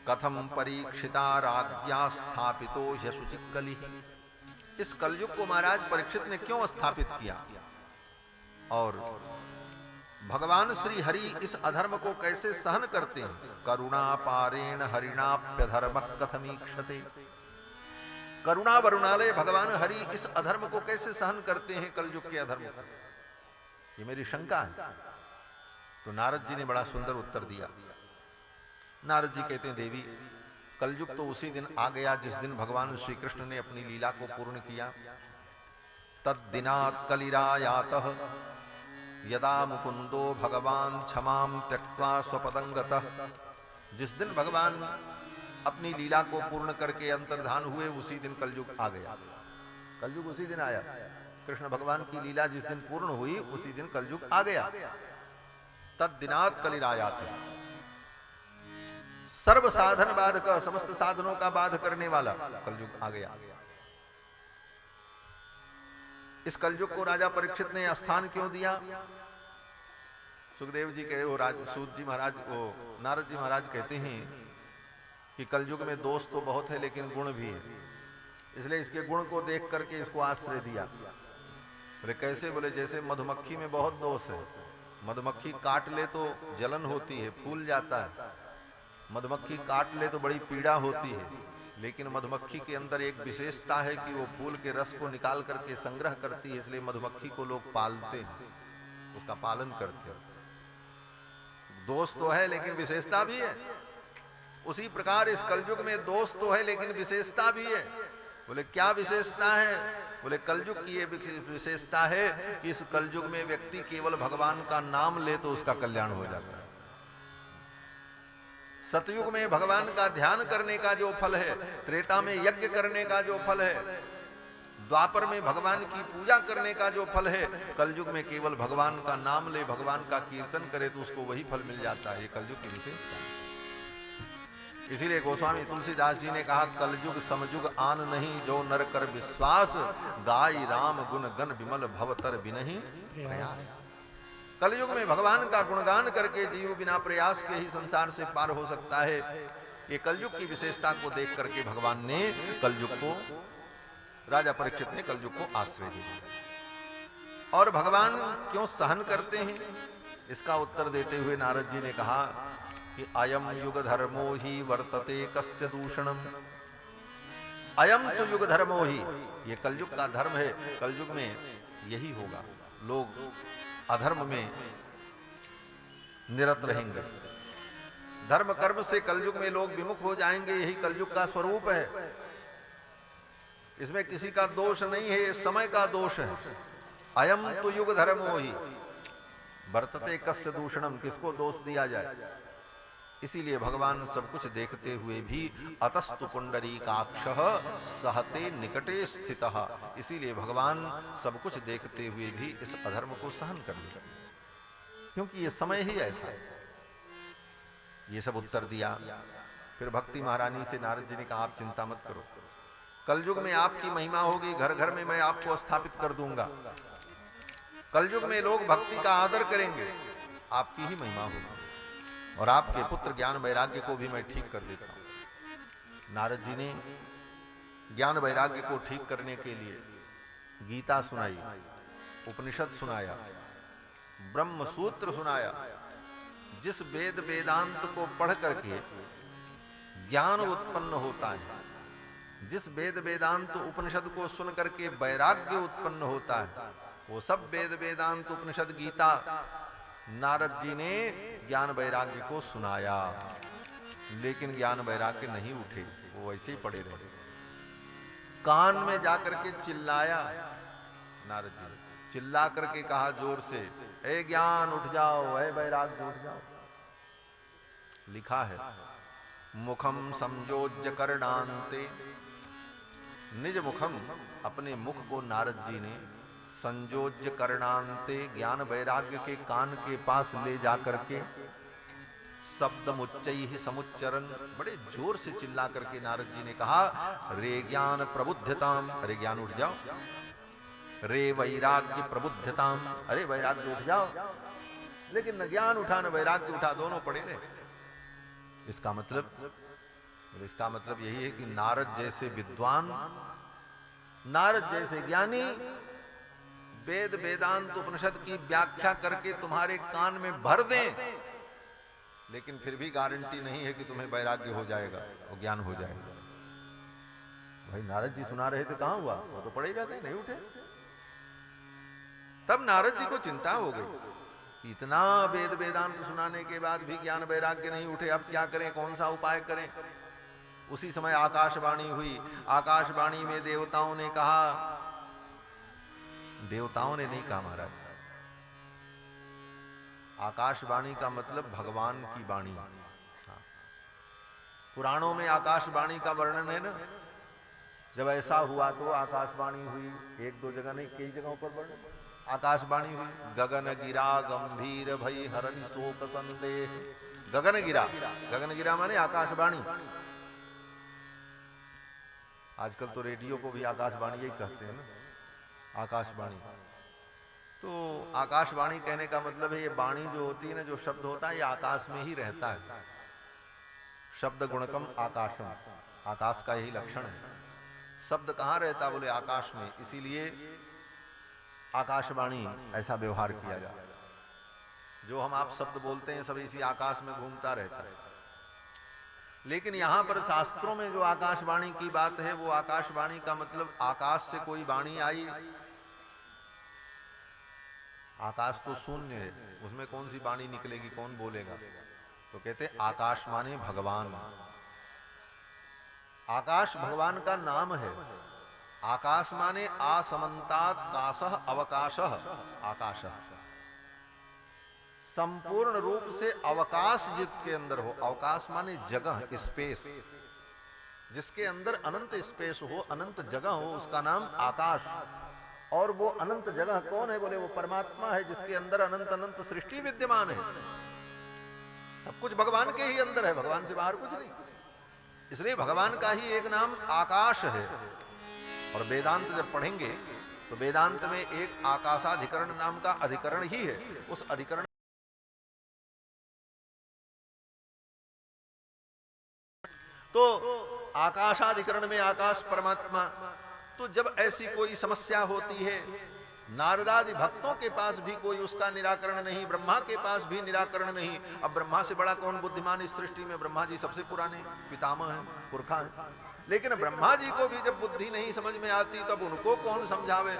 कथम परीक्षिता राज्ञा स्थापितो यशुचिकलि। इस कलयुग को महाराज परीक्षित ने क्यों स्थापित किया? और भगवान श्री हरि इस अधर्म को कैसे सहन करते हैं? करुणा पारेण हरिणाप्यधर्म कथमीक्षते। करुणा वरुणालय भगवान हरि इस अधर्म को कैसे सहन करते हैं, कलयुग के अधर्म को? ये मेरी शंका है। तो नारद जी ने बड़ा सुंदर उत्तर दिया। नारद जी कहते हैं, देवी कलयुग तो उसी दिन आ गया जिस दिन भगवान श्री कृष्ण ने अपनी लीला को पूर्ण किया। तद्दिनात् कलिरायातः यदा मुकुंदो भगवान क्षमाम त्यक्त्वा स्वपदं गतः। जिस दिन भगवान अपनी लीला को पूर्ण करके अंतर्धान हुए, उसी दिन कलयुग आ गया। कलयुग उसी दिन आया। कृष्ण भगवान की लीला जिस दिन पूर्ण हुई उसी दिन कलयुग आ गया। तद दिनात कलिरायात, सर्व साधन बाधक, समस्त साधनों का बाध करने वाला कलयुग आ गया। इस कलयुग को राजा परीक्षित ने स्थान क्यों दिया? सुखदेव जी कहे, वो सूत जी महाराज, वो नारद जी महाराज कहते हैं कि कलयुग में दोष तो बहुत है लेकिन गुण भी है, इसलिए इसके गुण को देख करके इसको आश्रय दिया। बोले कैसे? बोले जैसे मधुमक्खी में बहुत दोष है, मधुमक्खी काट ले तो जलन होती है, फूल जाता है, मधुमक्खी काट ले तो बड़ी पीड़ा होती है, लेकिन मधुमक्खी के अंदर एक विशेषता है कि वो फूल के रस को निकाल करके संग्रह करती है, इसलिए मधुमक्खी को लोग पालते हैं, उसका पालन करते हैं। दोष तो है लेकिन विशेषता भी है। उसी प्रकार इस कलयुग में दोष तो है लेकिन विशेषता भी है। बोले क्या विशेषता है? बोले कलयुग की ये विशेषता है कि इस कलयुग में व्यक्ति केवल भगवान का नाम ले तो उसका कल्याण हो जाता है। सतयुग में भगवान का ध्यान करने का जो फल है, त्रेता में यज्ञ करने का जो फल है, द्वापर में भगवान की पूजा करने का जो फल है, कलयुग में केवल भगवान का नाम ले, भगवान का कीर्तन करे तो उसको वही फल मिल जाता है। ये कलयुग की विशेषता है। इसीलिए गोस्वामी तुलसीदास जी ने कहा, कलयुग समयुग आन नहीं, जो नर कर विश्वास, गाय राम गुण गण विमल भवतर बिनहि प्रयास। कलयुग में भगवान का गुणगान करके जीव बिना प्रयास के ही संसार से पार हो सकता है। ये कलयुग की विशेषता को देख करके भगवान ने कलयुग को, राजा परीक्षित ने कलयुग को आश्रय दिया। और भगवान क्यों सहन करते हैं, इसका उत्तर देते हुए नारद जी ने कहा कि अयम युग धर्मो ही वर्तते कस्य दूषणम। अयम तो युग धर्मो ही, ये कलयुग का धर्म है, कलयुग में यही होगा, लोग अधर्म में निरत रहेंगे, धर्म कर्म से कलयुग में लोग विमुख हो जाएंगे, यही कलयुग का स्वरूप है। इसमें किसी का दोष नहीं है, समय का दोष है। अयम तो युग धर्मो ही वर्तते कस्य दूषणम, किसको दोष दिया जाए? इसीलिए भगवान सब कुछ देखते हुए भी अतस्तु पुंडरीकाक्षः सहते निकटे स्थितः, इसीलिए भगवान सब कुछ देखते हुए भी इस अधर्म को सहन कर लेते, क्योंकि ये समय ही ऐसा है। ये सब उत्तर दिया। फिर भक्ति महारानी से नारद जी ने कहा, आप चिंता मत करो, कलयुग में आपकी महिमा होगी, घर घर में मैं आपको स्थापित कर दूंगा। कलयुग में लोग भक्ति का आदर करेंगे, आपकी ही महिमा होगी, और आपके पुत्र ज्ञान वैराग्य को भी मैं ठीक कर देता हूं। नारद जी ने ज्ञान वैराग्य को ठीक करने के लिए गीता सुनाई, उपनिषद सुनाया, ब्रह्म सूत्र सुनाया। जिस वेद वेदांत को पढ़ करके ज्ञान उत्पन्न होता है, जिस वेद वेदांत उपनिषद को सुन करके वैराग्य उत्पन्न होता है, वो सब वेद वेदांत उपनिषद गीता नारद जी ने ज्ञान वैराग्य को सुनाया, लेकिन ज्ञान वैराग्य नहीं उठे, वो ऐसे ही पड़े रहे। कान में जाकर के चिल्लाया नारद जी ने, चिल्ला करके कहा जोर से, ए ज्ञान उठ जाओ, ए वैराग्य उठ जाओ। लिखा है, मुखम संयोज्य करणांते, निज मुखम, अपने मुख को नारद जी ने संयोज्य करणांते, ज्ञान वैराग्य के कान के पास ले जाकर के शब्दमुच्चैः समुच्चरन्, बड़े जोर से चिल्ला करके नारद जी ने कहा, रे ज्ञान प्रबुद्धताम, अरे ज्ञान उठ जाओ, रे वैराग्य प्रबुद्धताम, अरे वैराग्य उठ जाओ। लेकिन न ज्ञान उठा न वैराग्य उठा, दोनों पड़े रहे। इसका मतलब यही है कि नारद जैसे विद्वान, नारद जैसे ज्ञानी वेद वेदांत उपनिषद की व्याख्या करके तुम्हारे कान में भर दें, लेकिन फिर भी गारंटी नहीं है कि तुम्हें वैराग्य हो जाएगा और ज्ञान हो जाएगा। भाई नारद जी सुना रहे थे, कहां हुआ, वो तो पड़े जाते, नहीं उठे। तब नारद जी को चिंता हो गई, इतना वेद वेदांत सुनाने के बाद भी ज्ञान वैराग्य नहीं उठे, अब क्या करें, कौन सा उपाय करें। उसी समय आकाशवाणी हुई। आकाशवाणी में देवताओं ने कहा, देवताओं ने नहीं कहा महाराज, आकाशवाणी का मतलब भगवान की वाणी। पुराणों में आकाशवाणी का वर्णन है ना, जब ऐसा हुआ तो आकाशवाणी हुई, एक दो जगह नहीं कई जगहों पर वर्णन, आकाशवाणी हुई, गगन गिरा गंभीर भई हरण शोक संदेह। गगन गिरा, गगन गिरा माने आकाशवाणी। आजकल तो रेडियो को भी आकाशवाणी ही कहते हैं ना, आकाशवाणी। तो आकाशवाणी कहने का मतलब है ये वाणी जो होती है ना, जो शब्द होता है ये आकाश में ही रहता है। शब्द गुणकम आकाशम, आकाश का यही लक्षण है। शब्द कहाँ रहता, बोले आकाश में, इसीलिए आकाशवाणी ऐसा व्यवहार किया जाता है। जो हम आप शब्द बोलते हैं सब इसी आकाश में घूमता रहता है। लेकिन यहां पर शास्त्रों में जो आकाशवाणी की बात है, वो आकाशवाणी का मतलब आकाश से कोई वाणी आई। आकाश तो शून्य है, उसमें कौन सी वाणी निकलेगी, कौन बोलेगा? तो कहते आकाश माने भगवान। आकाश भगवान का नाम है। आकाश माने आसमंतात काशः अवकाशः आकाशः, संपूर्ण रूप से अवकाश जिसके अंदर हो। अवकाश माने जगह, स्पेस, जिसके अंदर अनंत स्पेस हो, अनंत जगह हो, उसका नाम आकाश। और वो अनंत जगह कौन है, बोले वो परमात्मा है, जिसके अंदर अनंत अनंत सृष्टि विद्यमान है। सब कुछ भगवान के ही अंदर है, भगवान से बाहर कुछ नहीं। इसलिए भगवान का ही एक नाम आकाश है। और वेदांत जब पढ़ेंगे तो वेदांत में एक आकाशाधिकरण नाम का अधिकरण ही है। उस अधिकरण तो आकाशाधिकरण में आकाश परमात्मा। तो जब ऐसी कोई समस्या होती है, नारदादि भक्तों के पास भी कोई उसका निराकरण नहीं, ब्रह्मा के पास भी निराकरण नहीं। अब ब्रह्मा से बड़ा कौन बुद्धिमान इस सृष्टि में? ब्रह्मा जी सबसे पुराने पितामह हैं, पुरखा हैं। लेकिन ब्रह्मा जी को भी जब बुद्धि नहीं समझ में आती, तब उनको कौन समझावे?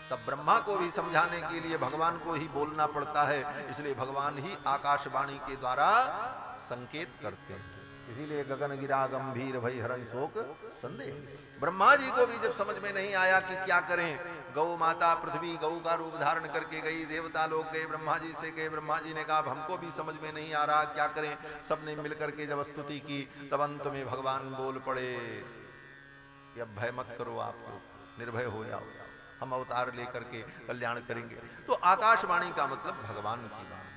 तब ब्रह्मा को भी समझाने के लिए भगवान को ही बोलना पड़ता है। इसलिए भगवान ही आकाशवाणी के द्वारा संकेत करते हैं। इसीलिए गगन गिरा गंभीर भई हरण शोक संदेह। ब्रह्मा जी को भी जब समझ में नहीं आया कि क्या करें, गौ माता पृथ्वी गौ का रूप धारण करके गई, देवता लोग गए ब्रह्मा जी से गए, ब्रह्मा जी ने कहा हमको भी समझ में नहीं आ रहा क्या करें। सबने मिलकर के जब स्तुति की, तब अंत में भगवान बोल पड़े कि अब भय मत करो, आप लोग निर्भय हो जाओ, हम अवतार लेकर के कल्याण करेंगे। तो आकाशवाणी का मतलब भगवान की वाणी।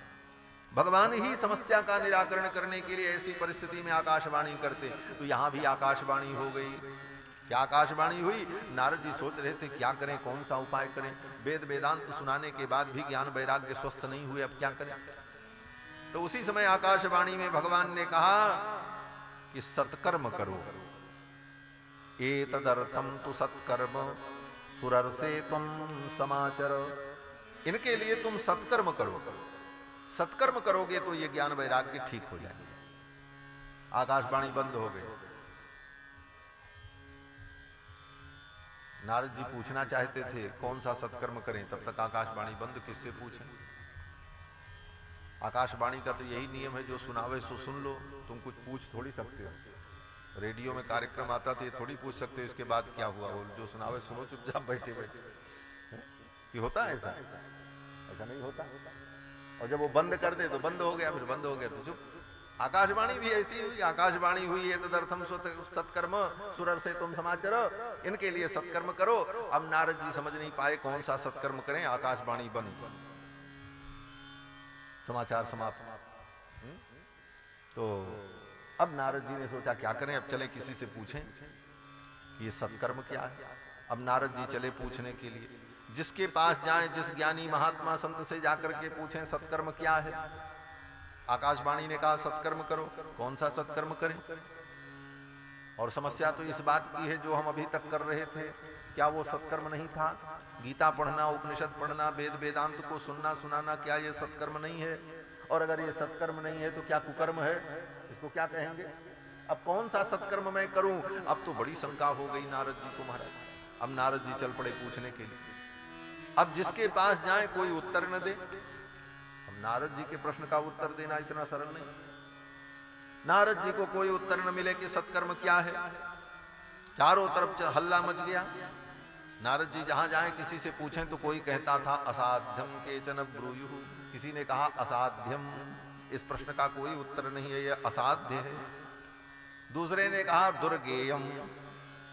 भगवान ही समस्या का निराकरण करने के लिए ऐसी परिस्थिति में आकाशवाणी करते। तो यहां भी आकाशवाणी हो गई। क्या आकाशवाणी हुई? नारद जी सोच रहे थे क्या करें, कौन सा उपाय करें। वेद वेदांत सुनाने के बाद भी ज्ञान वैराग्य स्वस्थ नहीं हुए, अब क्या करें। तो उसी समय आकाशवाणी में भगवान ने कहा कि सत्कर्म करो। एतदर्थम तु सत्कर्म सुरर्षे तुम समाचर। इनके लिए तुम सत्कर्म करो। सत्कर्म करोगे तो ये ज्ञान वैराग्य ठीक हो जाएंगे। आकाशवाणी बंद हो गई। नारद जी पूछना चाहते थे कौन सा सत्कर्म करें, तब तक आकाशवाणी बंद, किससे पूछें। आकाशवाणी का तो यही नियम है, जो सुनावे सो सुन लो। तुम कुछ पूछ थोड़ी सकते हो। रेडियो में कार्यक्रम आता तो ये थोड़ी पूछ सकते हो इसके बाद क्या हुआ, वो जो सुनावे सुनो चुपचाप बैठे बैठे। कि होता है ऐसा? ऐसा नहीं होता। और जब वो बंद कर दे तो बंद हो गया, फिर बंद हो गया तो चुप। आकाशवाणी भी ऐसी हुई। आकाशवाणी हुई है तदर्थम सत्कर्म सुरर्षे तुम समाचार। इनके लिए सत्कर्म करो। अब नारद जी समझ नहीं पाए कौन सा सत्कर्म करें, आकाशवाणी बंद, समाचार समाप्त। तो अब नारद जी ने सोचा क्या करें, अब चले किसी से पूछें ये सत्कर्म क्या है। अब नारद जी चले पूछने के लिए। जिसके पास जाएं, जिस ज्ञानी महात्मा संत से जाकर के पूछें सत्कर्म क्या है। आकाशवाणी ने कहा सत्कर्म करो। कौन सा सत्कर्म करें? और समस्या तो इस बात की है, जो हम अभी तक कर रहे थे, क्या वो सत्कर्म नहीं था? गीता पढ़ना, उपनिषद पढ़ना, वेद वेदांत को सुनना सुनाना, क्या ये सत्कर्म नहीं है? और अगर ये सत्कर्म नहीं है तो क्या कुकर्म है? इसको क्या कहेंगे? अब कौन सा सत्कर्म मैं करूं? अब तो बड़ी शंका हो गई नारद जी को महाराज। अब नारद जी चल पड़े पूछने के लिए। अब जिसके पास जाए कोई उत्तर न दे। अब नारद जी के प्रश्न का उत्तर देना इतना सरल नहीं। नारद जी को कोई उत्तर न मिले कि सत्कर्म क्या है। चारों तरफ हल्ला मच गया। नारद जी जहां जाए किसी से पूछें तो कोई कहता था असाध्यम केचन ब्रूयुः। किसी ने कहा असाध्यम, इस प्रश्न का कोई उत्तर नहीं है, यह असाध्य है। दूसरे ने कहा दुर्गेयम,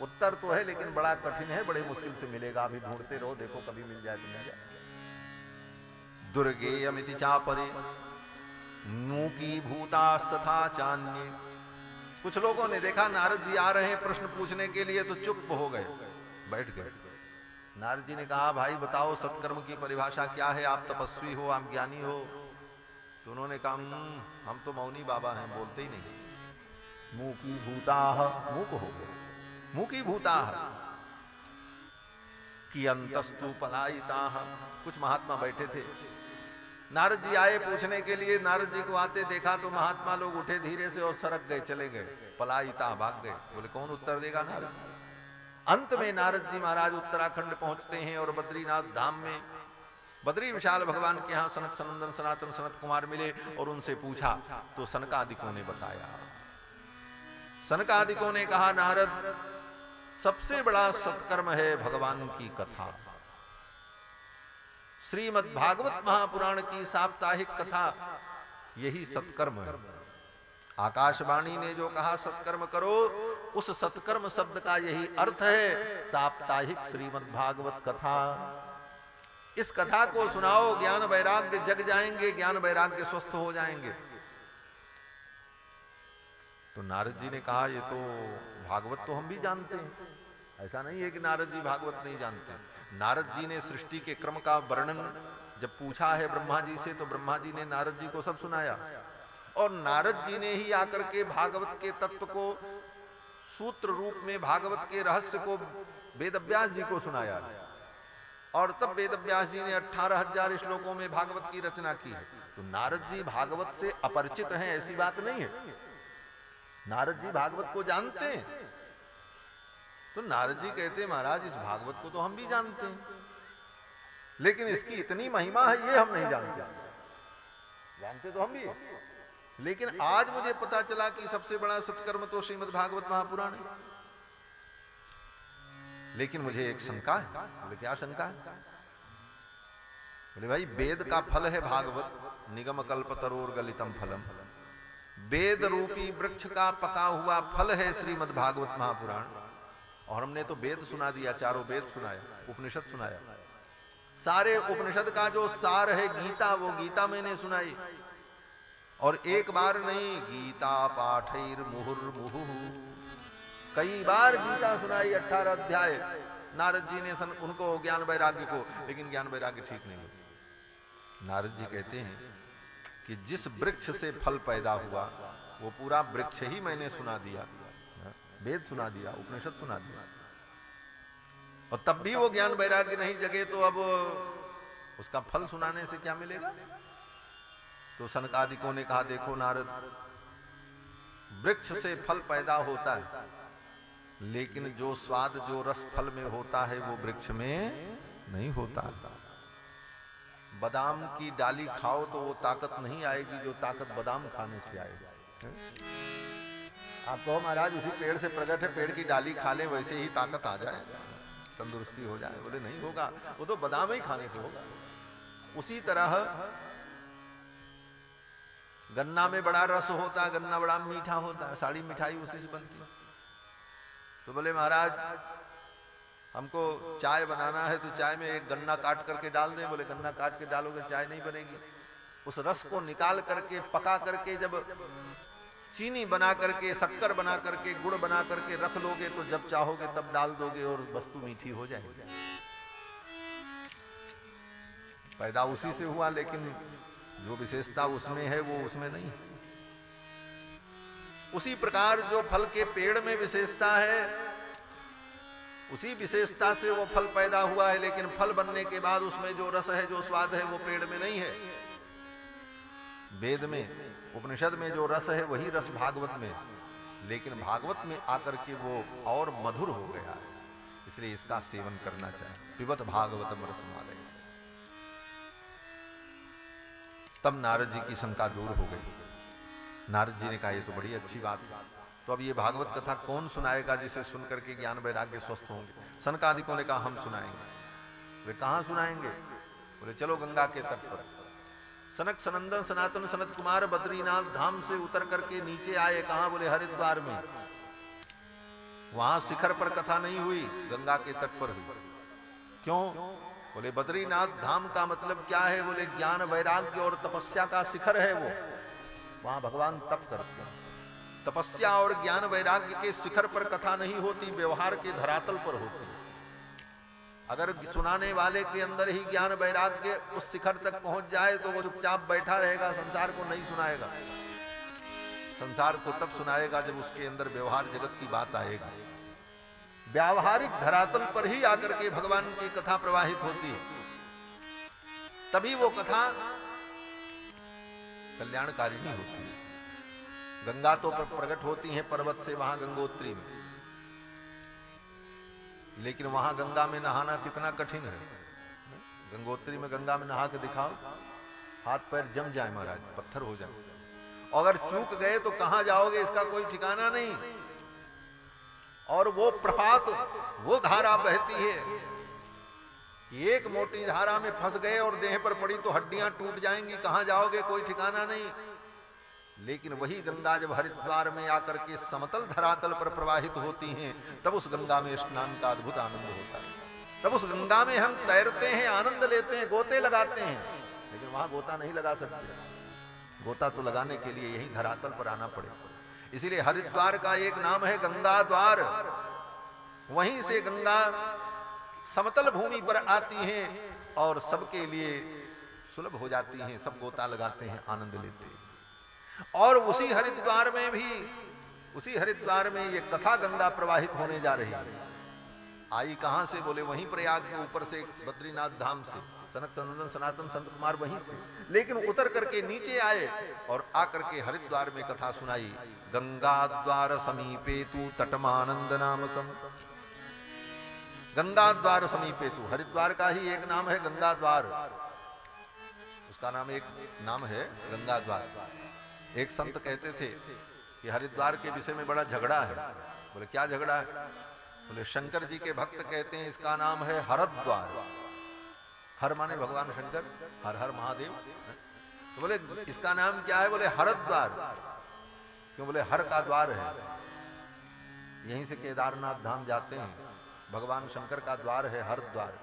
उत्तर तो है लेकिन बड़ा कठिन है, बड़े मुश्किल से मिलेगा, अभी ढूंढते रहो, देखो कभी मिल जाए तो मिल जाए। दुर्गे अमिति चापरे मूकी भूतास्तथा चान्य। कुछ लोगों ने देखा नारद जी आ रहे हैं प्रश्न पूछने के लिए तो चुप हो गए, बैठ गए। नारद जी ने कहा भाई बताओ सत्कर्म की परिभाषा क्या है, आप तपस्वी हो, आप ज्ञानी हो। तो उन्होंने कहा हम तो मौनी बाबा हैं, बोलते ही नहीं। मूकी भूताः, मूक हो गए, मूकी भूताः कि अंतस्तु पलायिताः। कुछ महात्मा बैठे थे, नारद जी आए पूछने के लिए, नारद जी को आते देखा तो महात्मा लोग उठे धीरे से और सरक गए, चले गए, पलायिता भाग गए। बोले कौन उत्तर देगा नारद जी। अंत में नारद जी महाराज उत्तराखंड पहुंचते हैं और बद्रीनाथ धाम में बद्री विशाल भगवान के यहाँ सनक सनंदन सनातन सनत कुमार मिले और उनसे पूछा तो सनकादिकों ने बताया। सनकादिकों ने कहा नारद सबसे बड़ा सत्कर्म है भगवान की कथा। श्रीमद् भागवत महापुराण की साप्ताहिक कथा यही सत्कर्म है। आकाशवाणी ने जो कहा सत्कर्म करो, उस सत्कर्म शब्द का यही अर्थ है साप्ताहिक श्रीमद् भागवत कथा। इस कथा को सुनाओ, ज्ञान वैराग्य जग जाएंगे, ज्ञान वैराग्य स्वस्थ हो जाएंगे। तो नारद जी ने कहा ये तो भागवत तो हम भी जानते हैं, ऐसा नहीं है कि नारद जी भागवत नहीं जानते। नारद जी ने सृष्टि के क्रम का वर्णन जब पूछा है ब्रह्मा जी से, तो ब्रह्मा जी ने नारद जी को सब सुनाया और नारद जी ने ही आकर के भागवत के तत्व को सूत्र रूप में, भागवत के रहस्य को वेदव्यास जी को सुनाया और तब वेदव्यास जी ने 18,000 श्लोकों में भागवत की रचना की है। तो नारद जी भागवत से अपरिचित हैं ऐसी बात नहीं है, नारद जी भागवत को जानते हैं। तो नारद जी कहते महाराज इस भागवत को तो हम भी जानते हैं, लेकिन इसकी इतनी महिमा है ये हम नहीं जानते। जानते तो हम भी, लेकिन आज मुझे पता चला कि सबसे बड़ा सत्कर्म तो श्रीमद् भागवत महापुराण है। लेकिन मुझे एक शंका है। बोले क्या शंका है? बोले भाई वेद का फल है भागवत, निगम कल्प तरोर गलितम फलम। वेद रूपी वृक्ष का पका हुआ फल है श्रीमद् भागवत महापुराण। और हमने तो वेद सुना दिया, चारों वेद सुनाया, उपनिषद सुनाया। सारे उपनिषद का जो सार है गीता, वो गीता मैंने सुनाई। और एक बार नहीं, गीता पाठैर मुहुर्मुहुः, कई बार गीता सुनाई, 18 अध्याय। नारद जी ने उनको ज्ञान वैराग्य को, लेकिन ज्ञान वैराग्य ठीक नहीं हुआ। नारद जी कहते हैं कि जिस वृक्ष से फल पैदा हुआ वो पूरा वृक्ष ही मैंने सुना दिया, वेद सुना दिया, उपनिषद सुना दिया, और तब भी वो ज्ञान वैराग्य नहीं जगे, तो अब उसका फल सुनाने से क्या मिलेगा? तो सनकादिकों ने कहा देखो नारद, वृक्ष से फल पैदा होता है, लेकिन जो स्वाद जो रस फल में होता है वो वृक्ष में नहीं होता। बादाम की डाली खाओ तो वो ताकत नहीं आएगी जो ताकत बादाम खाने से आएगी। आप कहो महाराज उसी पेड़ से प्रकट है, पेड़ की डाली खा ले वैसे ही ताकत आ जाए, तंदुरुस्ती हो जाए। बोले नहीं होगा, वो तो बादाम ही खाने से होगा। उसी तरह गन्ना में बड़ा रस होता है, गन्ना बड़ा मीठा होता है, सारी मिठाई उसी से बनती है। तो बोले महाराज हमको चाय बनाना है तो चाय में एक गन्ना काट करके डाल दें। बोले गन्ना काट के डालोगे चाय नहीं बनेगी। उस रस को निकाल करके पका करके जब चीनी बना करके, शक्कर बना करके, गुड़ बना करके रख लोगे तो जब चाहोगे तब डाल दोगे और वस्तु मीठी हो जाएगी। पैदा उसी से हुआ, लेकिन जो विशेषता उसमें है वो उसमें नहीं। उसी प्रकार जो फल के पेड़ में विशेषता है, उसी विशेषता से वो फल पैदा हुआ है, लेकिन फल बनने के बाद उसमें जो रस है, जो स्वाद है, वो पेड़ में नहीं है। वेद में, उपनिषद में जो रस है वही रस भागवत में, लेकिन भागवत में आकर के वो और मधुर हो गया है, इसलिए इसका सेवन करना चाहिए। पिबत भागवतम रसमालय। तब नारद जी की शंका दूर हो गई। नारद जी ने कहा ये तो बड़ी अच्छी बात है, तो अब ये भागवत कथा कौन सुनाएगा जिसे सुनकर के ज्ञान वैराग्य स्वस्थ होंगे? सनकादिकों ने कहा हम सुनाएंगे। वे कहाँ सुनाएंगे? बोले चलो गंगा के तट पर। सनक सनंदन सनातन सनत कुमार बद्रीनाथ धाम से उतर करके नीचे आए। कहाँ? बोले हरिद्वार में। वहां शिखर पर कथा नहीं हुई, गंगा के तट पर हुई। क्यों? बोले बद्रीनाथ धाम का मतलब क्या है? बोले ज्ञान वैराग्य और तपस्या का शिखर है वो, वहां भगवान तप करते हैं। तपस्या और ज्ञान वैराग्य के शिखर पर कथा नहीं होती, व्यवहार के धरातल पर होती है। अगर सुनाने वाले के अंदर ही ज्ञान वैराग्य उस शिखर तक पहुंच जाए तो वो चुपचाप बैठा रहेगा, संसार को नहीं सुनाएगा। संसार को तब सुनाएगा जब उसके अंदर व्यवहार जगत की बात आएगी। व्यावहारिक धरातल पर ही आकर के भगवान की कथा प्रवाहित होती है, तभी वो कथा कल्याणकारिणी होती है। गंगा तो प्रकट होती है पर्वत से वहां गंगोत्री में, लेकिन वहां गंगा में नहाना कितना कठिन है। गंगोत्री में गंगा में नहा के दिखाओ, हाथ पैर जम जाए महाराज, पत्थर हो जाए। अगर चूक गए तो कहां जाओगे इसका कोई ठिकाना नहीं। और वो प्रपात, वो धारा बहती है, एक मोटी धारा में फंस गए और देह पर पड़ी तो हड्डियां टूट जाएंगी, कहां जाओगे कोई ठिकाना नहीं। लेकिन वही गंगा जब हरिद्वार में आकर के समतल धरातल पर प्रवाहित होती हैं, तब उस गंगा में स्नान का अद्भुत आनंद होता है। तब उस गंगा में हम तैरते हैं, आनंद लेते हैं, गोते लगाते हैं। लेकिन वहां गोता नहीं लगा सकते, गोता तो लगाने के लिए यही धरातल पर आना पड़ेगा। इसीलिए हरिद्वार का एक नाम है गंगा द्वार। वहीं से गंगा समतल भूमि पर आती हैं और सबके लिए सुलभ हो जाती हैं, सब गोता लगाते हैं, आनंद लेते हैं। और उसी हरिद्वार में ये कथा गंगा प्रवाहित होने जा रही है। आई कहां से? बोले वहीं प्रयाग से, ऊपर से बद्रीनाथ धाम से। सनक सनंदन सनातन संत कुमार वहीं थे, लेकिन उतर करके नीचे आए और आकर के हरिद्वार में कथा सुनाई। गंगा द्वार समीपे तू तटमानंद नामकम। गंगा द्वार समीपे तू, हरिद्वार का ही एक नाम है गंगा द्वार, उसका नाम एक नाम है गंगा द्वार। एक संत कहते थे कि हरिद्वार के विषय में बड़ा झगड़ा है। बोले क्या झगड़ा है? बोले शंकर जी के भक्त कहते हैं इसका नाम है हरद्वार। हर माने भगवान शंकर, हर हर महादेव। तो बोले इसका नाम क्या है? बोले हरद्वार। क्यों? बोले हर का द्वार है। यहीं से केदारनाथ धाम जाते हैं, भगवान शंकर का द्वार है हरद्वार।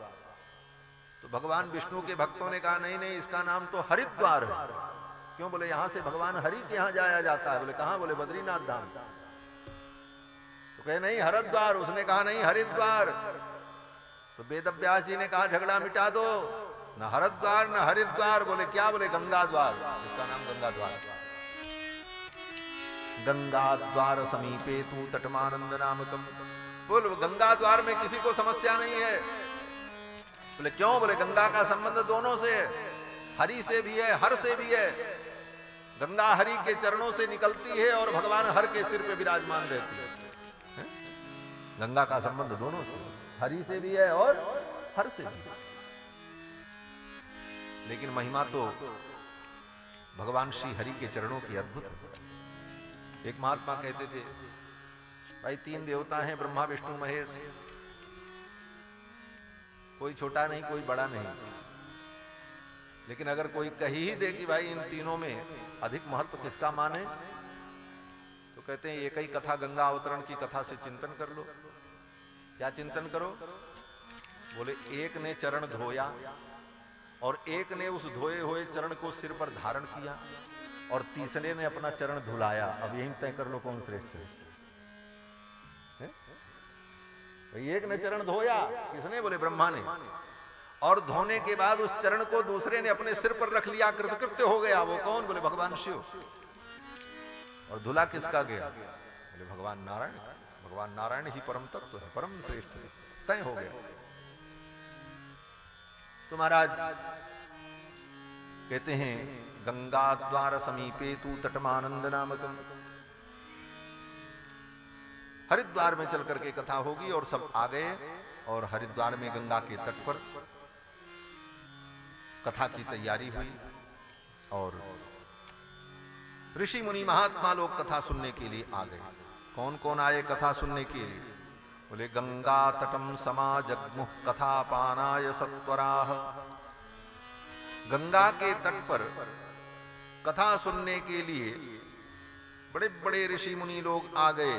तो भगवान विष्णु के भक्तों ने कहा नहीं नहीं, इसका नाम तो हरिद्वार है। क्यों? बोले यहां से भगवान हरि के यहां जाया जाता है। बोले कहां? बोले बद्रीनाथ धाम। तो कहे नहीं हरिद्वार, उसने कहा नहीं हरिद्वार। तो वेदव्यास जी ने कहा झगड़ा मिटा दो, न हरिद्वार न हरिद्वार। बोले क्या? बोले गंगा द्वार, इसका नाम गंगा द्वार। गंगा द्वार समीपे तू तटमानंद नामकम। बोल गंगा द्वार में किसी को समस्या नहीं है। बोले क्यों? बोले गंगा का संबंध दोनों से है, हरि से भी है, हर से भी है। गंगा हरि के चरणों से निकलती है और भगवान हर के सिर पे विराजमान रहती है। गंगा का संबंध दोनों से, हरि से भी है और हर से भी। लेकिन महिमा तो भगवान श्री हरि के चरणों की अद्भुत है। एक महात्मा कहते थे भाई तीन देवता हैं, ब्रह्मा विष्णु महेश, कोई छोटा नहीं कोई बड़ा नहीं। लेकिन अगर कोई कही ही दे कि भाई इन तीनों में अधिक महत्व किसका माने, तो कहते हैं एक ही कथा गंगा अवतरण की कथा से चिंतन कर लो। क्या चिंतन करो? बोले एक ने चरण धोया और एक ने उस धोए हुए चरण को सिर पर धारण किया और तीसरे ने अपना चरण धुलाया। अब यही तय कर लो कौन श्रेष्ठ है। एक ने चरण धोया, किसने? बोले ब्रह्मा ने। और धोने के बाद उस चरण को दूसरे ने अपने सिर पर रख लिया, कृतकृत्य हो गया। वो कौन? बोले भगवान शिव। और धुला किसका गया? बोले भगवान नारायण। भगवान नारायण ही परम तत्व है, परम श्रेष्ठ है, तय हो गया। तो महाराज कहते हैं गंगा द्वार समीपे तू तटमानंद नामकम। हरिद्वार में चल करके कथा होगी और सब आ गए और हरिद्वार में गंगा के तट पर कथा की तैयारी हुई और ऋषि मुनि महात्मा लोग कथा सुनने के लिए आ गए। कौन कौन आए कथा सुनने के लिए? बोले गंगा तटम समाजग्मुः कथा पानाय सत्वराः। गंगा के तट पर कथा सुनने के लिए बड़े बड़े ऋषि मुनि लोग आ गए।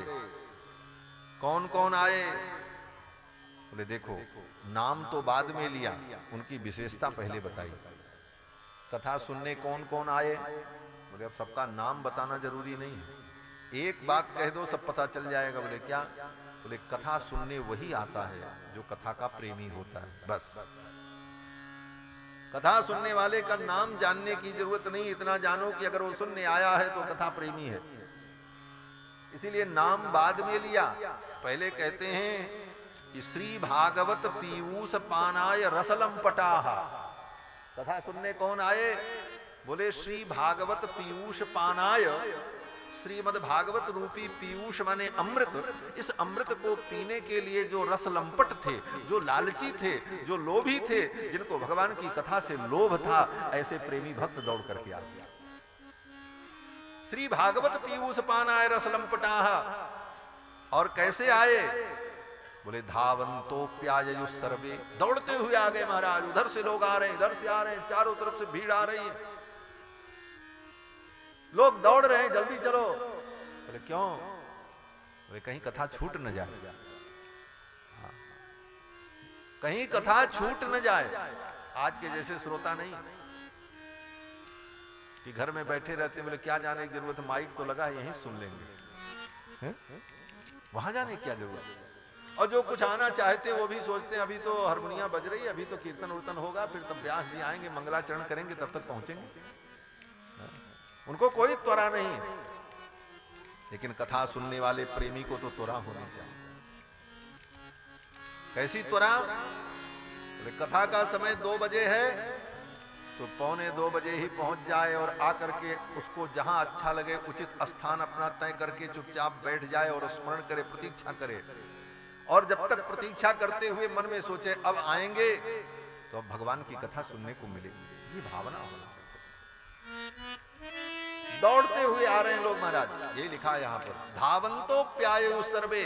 कौन कौन आए? बोले देखो, नाम तो बाद में लिया, उनकी विशेषता पहले बताई। कथा सुनने कौन कौन आए? बोले अब सबका नाम बताना जरूरी नहीं है, एक बात कह दो सब पता चल जाएगा। बोले क्या? बोले कथा सुनने वही आता है जो कथा का प्रेमी होता है, बस। कथा सुनने वाले का नाम जानने की जरूरत नहीं, इतना जानो कि अगर वो सुनने आया है तो कथा प्रेमी है। इसीलिए नाम बाद में लिया। पहले कहते हैं कि श्री भागवत पीयूष पानाय रसलंपटाह। कथा सुनने कौन आए? बोले श्री भागवत पीयूष पानाय, श्रीमद् भागवत रूपी पीयूष माने अमृत, इस अमृत को पीने के लिए जो रस लंपट थे, जो लालची थे, जो लोभी थे, जिनको भगवान की कथा से लोभ था, ऐसे प्रेमी भक्त दौड़ करके आ गया। श्री भागवत पीयूष पानाय रस लंपटाह। और कैसे आए? बोले धावंतो प्यायु सर्वे, दौड़ते हुए आ गए महाराज। उधर से लोग आ रहे हैं, इधर से आ रहे हैं, चारों तरफ से भीड़ आ रही है, लोग दौड़ रहे हैं, जल्दी चलो। बोले क्यों? बोले कहीं कथा छूट न जाए, कहीं कथा छूट न जाए। आज के जैसे श्रोता नहीं कि घर में बैठे रहते। बोले क्या जाने की जरूरत, माइक तो लगा, यहीं सुन लेंगे, वहां जाने की क्या जरूरत। और जो कुछ आना चाहते वो भी सोचते हैं अभी तो हारमोनिया बज रही है, अभी तो कीर्तन उर्तन होगा, फिर तब व्यास जी आएंगे, मंगलाचरण करेंगे, तब तक पहुंचेंगे। उनको कोई त्वरा नहीं। लेकिन कथा सुनने वाले प्रेमी को तो त्वरा होनी चाहिए। कैसी त्वरा? बोले कथा का समय 2 बजे है तो 1:45 बजे ही पहुंच जाए और आकर के उसको जहां अच्छा लगे उचित स्थान अपना तय करके चुपचाप बैठ जाए और स्मरण करे, प्रतीक्षा करे। और जब तक प्रतीक्षा करते हुए मन में सोचे अब आएंगे तो अब भगवान की कथा सुनने को मिलेगी, ये भावना होना। दौड़ते हुए आ रहे हैं लोग महाराज, ये लिखा है यहां पर, धावंतो प्यायु सर्वे।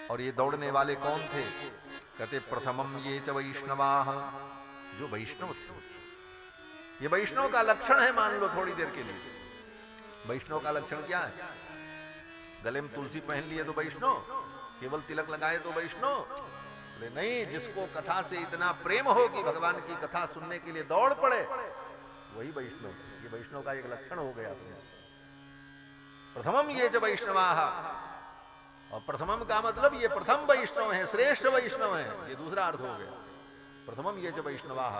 और ये दौड़ने वाले कौन थे? कहते प्रथमम ये च वैष्णवाः, जो वैष्णव थे। ये वैष्णव का लक्षण है, मान लो थोड़ी देर के लिए। वैष्णव का लक्षण क्या है? गले में तुलसी पहन लिए तो वैष्णव, केवल तिलक लगाए तो वैष्णव? बोले नहीं, जिसको कथा से इतना प्रेम हो कि भगवान की कथा सुनने के लिए दौड़ पड़े, वही वैष्णव। ये वैष्णव का एक लक्षण हो गया। प्रथमम ये च वैष्णवाः, और प्रथमम का मतलब ये प्रथम वैष्णव है, श्रेष्ठ वैष्णव है, ये दूसरा अर्थ हो गया। प्रथमम ये च वैष्णवाः,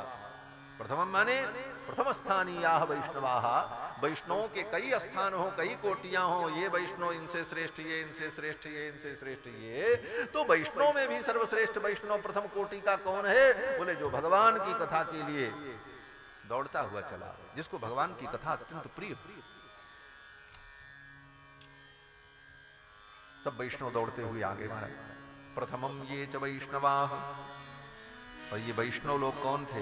प्रथमम माने प्रथम स्थानीयाः वैष्णवाः। वैष्णवों के कई स्थान हो, कई कोटियां हो, ये वैष्णव इनसे श्रेष्ठ, ये इनसे श्रेष्ठ, ये इनसे श्रेष्ठ, ये तो वैष्णव में भी सर्वश्रेष्ठ वैष्णव प्रथम कोटि का कौन है? बोले जो भगवान की कथा के लिए दौड़ता हुआ चला, जिसको भगवान की कथा अत्यंत प्रिय। सब वैष्णव दौड़ते हुए आगे महाराज। प्रथमम ये च वैष्णवाः। और ये वैष्णव लोग कौन थे?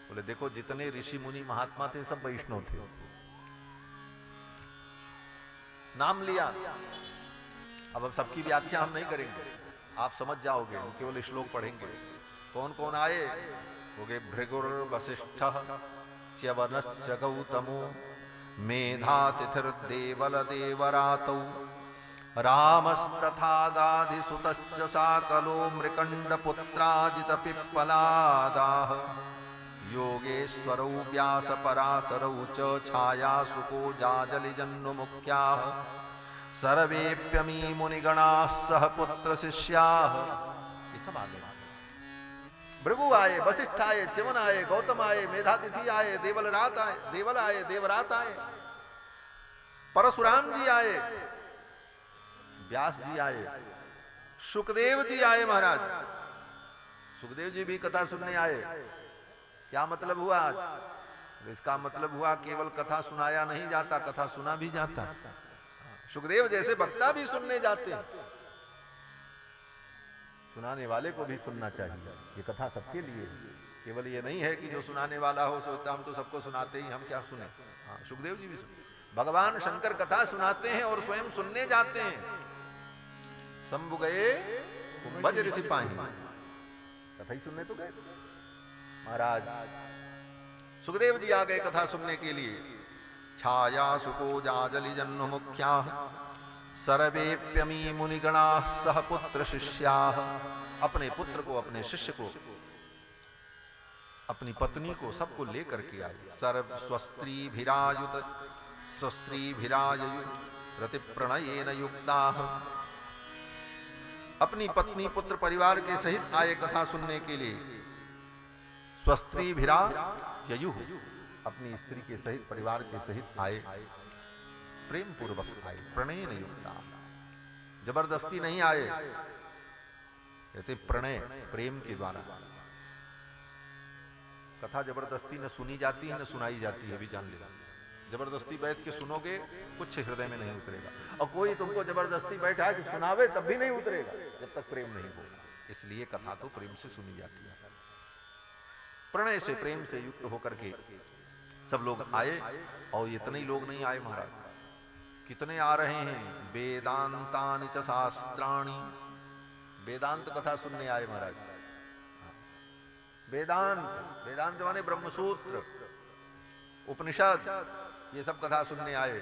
बोले देखो जितने ऋषि मुनि महात्मा थे सब वैष्णव थे। नाम लिया, अब सबकी व्याख्या हम नहीं करेंगे, आप समझ जाओगे, हम केवल श्लोक पढ़ेंगे। कौन कौन आए? हो गए भृगुर वसिष्ठः च्यवनश्च गौतमो मेधातिथिर्देवल देवरातौ रामस्तथा गाधिसुतश्च साकलो मृकण्डपुत्राजित पिप्पलादाः योगेश्वरौ व्यासपराशरौ च छायासुको जाजलिजन्नुमुख्याः सर्वेप्यमी मुनिगणाः सह पुत्र शिष्याः। ये सब आ गए। भृगु आए, वशिष्ठ आए, च्यवन आए, गौतम आए, मेधातिथि आए, देवल आए, देवरात आए, परशुराम जी आए, व्यास जी आए, सुखदेव जी आए महाराज। सुखदेव जी भी कथा सुनने आए। क्या मतलब हुआ? इसका मतलब हुआ केवल कथा सुनाया नहीं जाता, कथा सुना भी जाता। सुखदेव जैसे वक्ता भी सुनने जाते हैं, सुनाने वाले को भी सुनना चाहिए। ये कथा सबके लिए, केवल ये नहीं है कि जो सुनाने वाला हो सोचता हम तो सबको सुनाते ही, हम क्या सुने। हाँ, सुखदेव जी भी सुने। भगवान शंकर कथा सुनाते हैं और स्वयं सुनने जाते हैं। शंभु गए कुंभज ऋषि पाही, कथा ही सुनने तो गए महाराज। सुखदेव जी आ गए कथा सुनने के लिए। छाया सुको जाजलि जन्नु मुख्या सर्वेप्यमी मुनिगणा सह पुत्र शिष्या, अपने पुत्र को, अपने शिष्य को, अपनी पत्नी को, सबको लेकर के आए। सर्व स्वस्त्री भिरायुत स्वस्त्री भिरायुत रति प्रणयेन युक्ता, अपनी पत्नी पुत्र परिवार के सहित आए कथा सुनने के लिए। स्वस्त्री भिरा ययु, अपनी स्त्री के सहित परिवार के सहित आए, प्रेम पूर्वक आए, प्रणय न युक्ता, जबरदस्ती नहीं आए, कहते प्रणय, प्रेम के द्वारा। कथा जबरदस्ती न सुनी जाती है न सुनाई जाती है, भी जान लेना। जबरदस्ती बैठ के सुनोगे कुछ हृदय में नहीं उतरेगा, और कोई तुमको जबरदस्ती बैठा कि सुनावे तब भी नहीं उतरेगा जब तक प्रेम नहीं होगा। इसलिए कथा तो प्रेम से सुनी जाती है। प्रणय से, प्रेम से युक्त होकर के सब लोग आए। और इतने ही लोग नहीं आए महाराज, कितने आ रहे हैं। वेदांतानि च शास्त्राणि, वेदांत कथा सुनने आए महाराज। वेदांत, वेदांत माने ब्रह्मसूत्र, उपनिषद, ये सब कथा सुनने आए।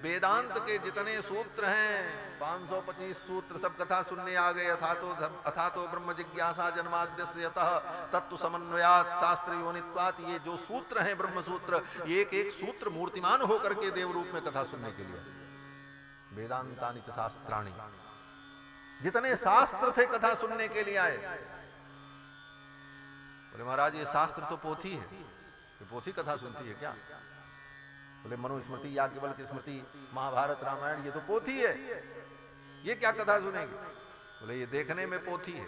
वेदांत के जितने सूत्र हैं 525 सूत्र, सब कथा सुनने आ गए। अथा तो ब्रह्म जिज्ञासा जन्माद्यस्य यतः तत्व समन्वयात शास्त्र योनित्वात, ये जो सूत्र हैं ब्रह्म सूत्र, एक एक सूत्र मूर्तिमान होकर के देव रूप में कथा सुनने के लिए। वेदांतानि च शास्त्राणि, जितने शास्त्र थे कथा सुनने के लिए आए। बोले महाराज ये शास्त्र तो पोथी है, ये पोथी कथा सुनती है क्या? बोले मनुस्मृति, याज्ञवल्क्य स्मृति, महाभारत, रामायण, ये तो पोथी है, ये क्या कथा सुनेगी? बोले ये देखने में पोथी है,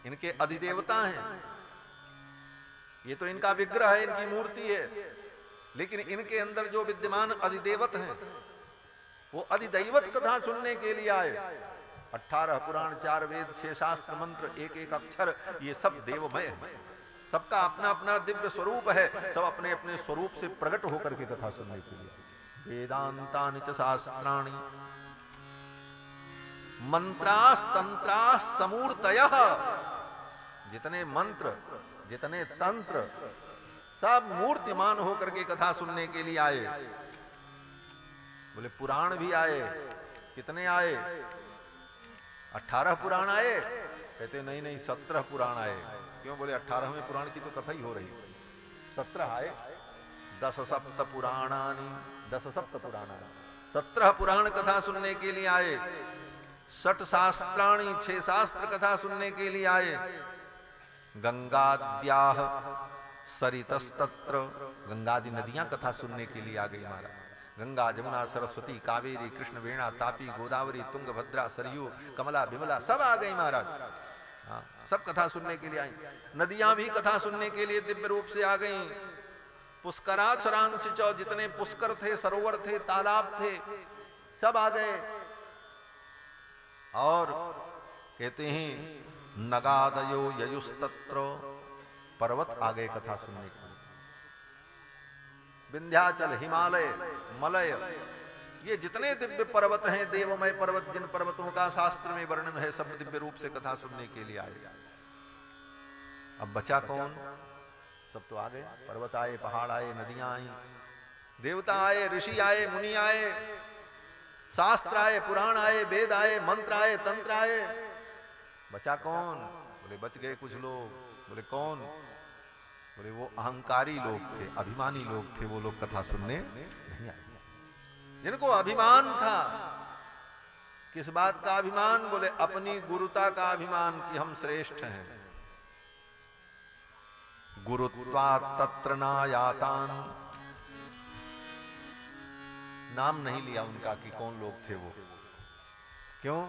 इनके अधिदेवता हैं, ये तो इनका विग्रह है, इनकी मूर्ति है, लेकिन इनके अंदर जो विद्यमान अधिदेवत हैं वो अधिदैवत कथा सुनने के लिए आए। 18 पुराण, 4 वेद, 6 शास्त्र, मंत्र, एक एक अक्षर, ये सब देवमय है। सबका अपना अपना दिव्य स्वरूप है, सब अपने अपने स्वरूप से प्रकट होकर के कथा सुनने के लिए। वेदांतानि च शास्त्राणि मंत्रास तंत्रास समूर्तयः, जितने मंत्र, जितने तंत्र, सब मूर्तिमान होकर के कथा सुनने के लिए आए। बोले पुराण भी आए, कितने आए? 18 पुराण आए? कहते नहीं नहीं 17 पुराण आए। क्यों? बोले 18वें पुराण की तो कथा ही हो रही, 17 आए। 10 सप्त पुराणानि, 10 सप्त पुराणानि, 17 पुराण कथा सुनने के लिए आए। 60 शास्त्राणि, 6 शास्त्र कथा सुनने के लिए आए। गंगाद्याः सरितस्तत्र, गंगादि नदियां कथा सुनने के लिए आ गई महाराज। गंगा, जमुना, सरस्वती, कावेरी, कृष्ण, वेणा, तापी, गोदावरी, तुंग, भद्रा, सरयू, कमला, विमला, सब आ गई महाराज। हाँ, सब कथा सुनने के लिए आई। नदियां भी कथा सुनने के लिए दिव्य रूप से आ गई। पुष्कराक्षरांश, जितने पुष्कर थे, सरोवर थे, तालाब थे, सब आ गए। और कहते हैं नगादयो ययुस्तत्र, पर्वत आ गए कथा सुनने के लिए। विंध्याचल, हिमालय, मलय, ये जितने दिव्य पर्वत हैं, देवमय पर्वत, जिन पर्वतों का शास्त्र में वर्णन है, सब दिव्य रूप से कथा सुनने के लिए आए। अब बचा कौन? सब तो आ गए। पर्वत आए, पहाड़ आए, नदियां आई, देवता आए, ऋषि आए, मुनि आए, शास्त्र आए, पुराण आए, वेद आए, मंत्र आए, तंत्र आए। बचा कौन? बोले बच गए कुछ लोग। बोले कौन? बोले वो अहंकारी लोग थे, अभिमानी लोग थे, वो लोग कथा सुनने नहीं आए। जिनको अभिमान था, किस बात का अभिमान? बोले अपनी गुरुता का अभिमान कि हम श्रेष्ठ हैं। गुरुत्वात् तत्र नायातान, नाम नहीं लिया उनका कि कौन लोग थे वो। क्यों?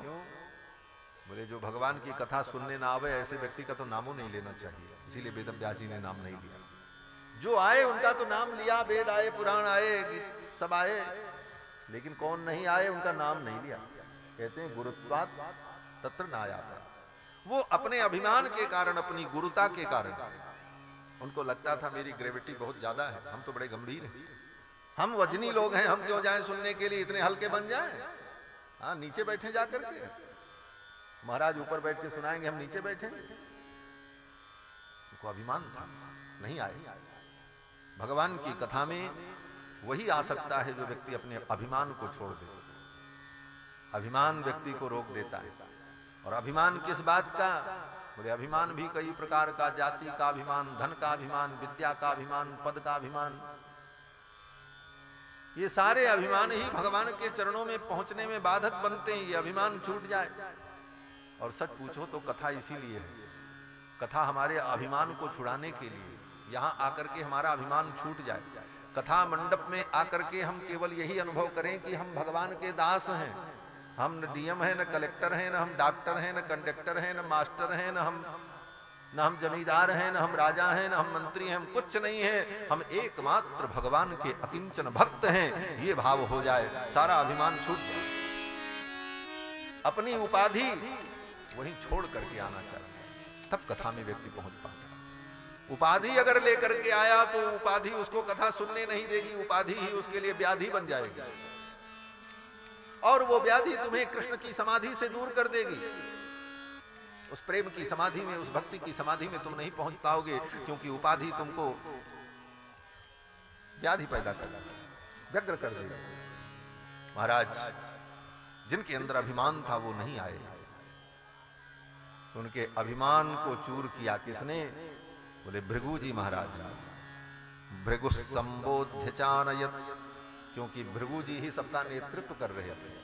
बोले जो भगवान की कथा सुनने ना आवे ऐसे व्यक्ति का तो नामों नहीं लेना चाहिए, इसीलिए वेदव्यास जी ने नाम नहीं लिया। जो आए उनका तो नाम लिया, वेद आए, पुराण आए, सब आए, लेकिन कौन नहीं आए उनका नाम नहीं लिया। कहते हैं गुरुत्वात् तत्र नायातान, वो अपने अभिमान के कारण, अपनी गुरुता के कारण, उनको लगता था मेरी ग्रेविटी बहुत ज्यादा है, हम तो बड़े गंभीर हैं, हम वजनी लोग हैं, हम क्यों जाएं सुनने के लिए, इतने हल्के बन जाएं। हाँ, नीचे बैठे जाकर के, महाराज ऊपर बैठ के सुनाएंगे, हम नीचे बैठेंगे। उनको अभिमान था, नहीं आए। भगवान की कथा में वही आ सकता है जो व्यक्ति अपने अभिमान को छोड़ दे। अभिमान व्यक्ति को रोक देता है। और अभिमान किस बात का? बोले अभिमान भी कई प्रकार का, जाति का अभिमान, धन का अभिमान, विद्या का अभिमान, पद का अभिमान। ये सारे अभिमान ही भगवान के चरणों में पहुंचने में बाधक बनते हैं। ये अभिमान छूट जाए। और सच पूछो तो कथा इसीलिए है, कथा हमारे अभिमान को छुड़ाने के लिए। यहां आकर के हमारा अभिमान छूट जाए, कथा मंडप में आकर के हम केवल यही अनुभव करें कि हम भगवान के दास हैं। हम न डीएम हैं, न कलेक्टर हैं, न हम डॉक्टर हैं, न कंडक्टर हैं, न मास्टर हैं, न हम जमींदार हैं, न हम राजा हैं, न हम मंत्री हैं, हम कुछ नहीं हैं। हम एकमात्र भगवान के अकिंचन भक्त हैं। ये भाव हो जाए, सारा अभिमान छूट जाए। अपनी उपाधि वहीं छोड़ करके आना चाहिए, तब कथा में व्यक्ति पहुंच पाता। उपाधि अगर लेकर के आया तो उपाधि उसको कथा सुनने नहीं देगी, उपाधि ही उसके लिए व्याधि बन जाएगी। और वो व्याधि तुम्हें कृष्ण की समाधि से दूर कर देगी। उस प्रेम की समाधि में, उस भक्ति की समाधि में तुम नहीं पहुंच पाओगे, क्योंकि उपाधि तुमको व्याधि पैदा कर देगी, व्यग्र कर देगी। महाराज जिनके अंदर अभिमान था वो नहीं आए, उनके अभिमान को चूर किया किसने? बोले भृगु जी महाराज। भृगु संबोध्य चानयत, क्योंकि भृगु जी ही सबका नेतृत्व कर रहे थे।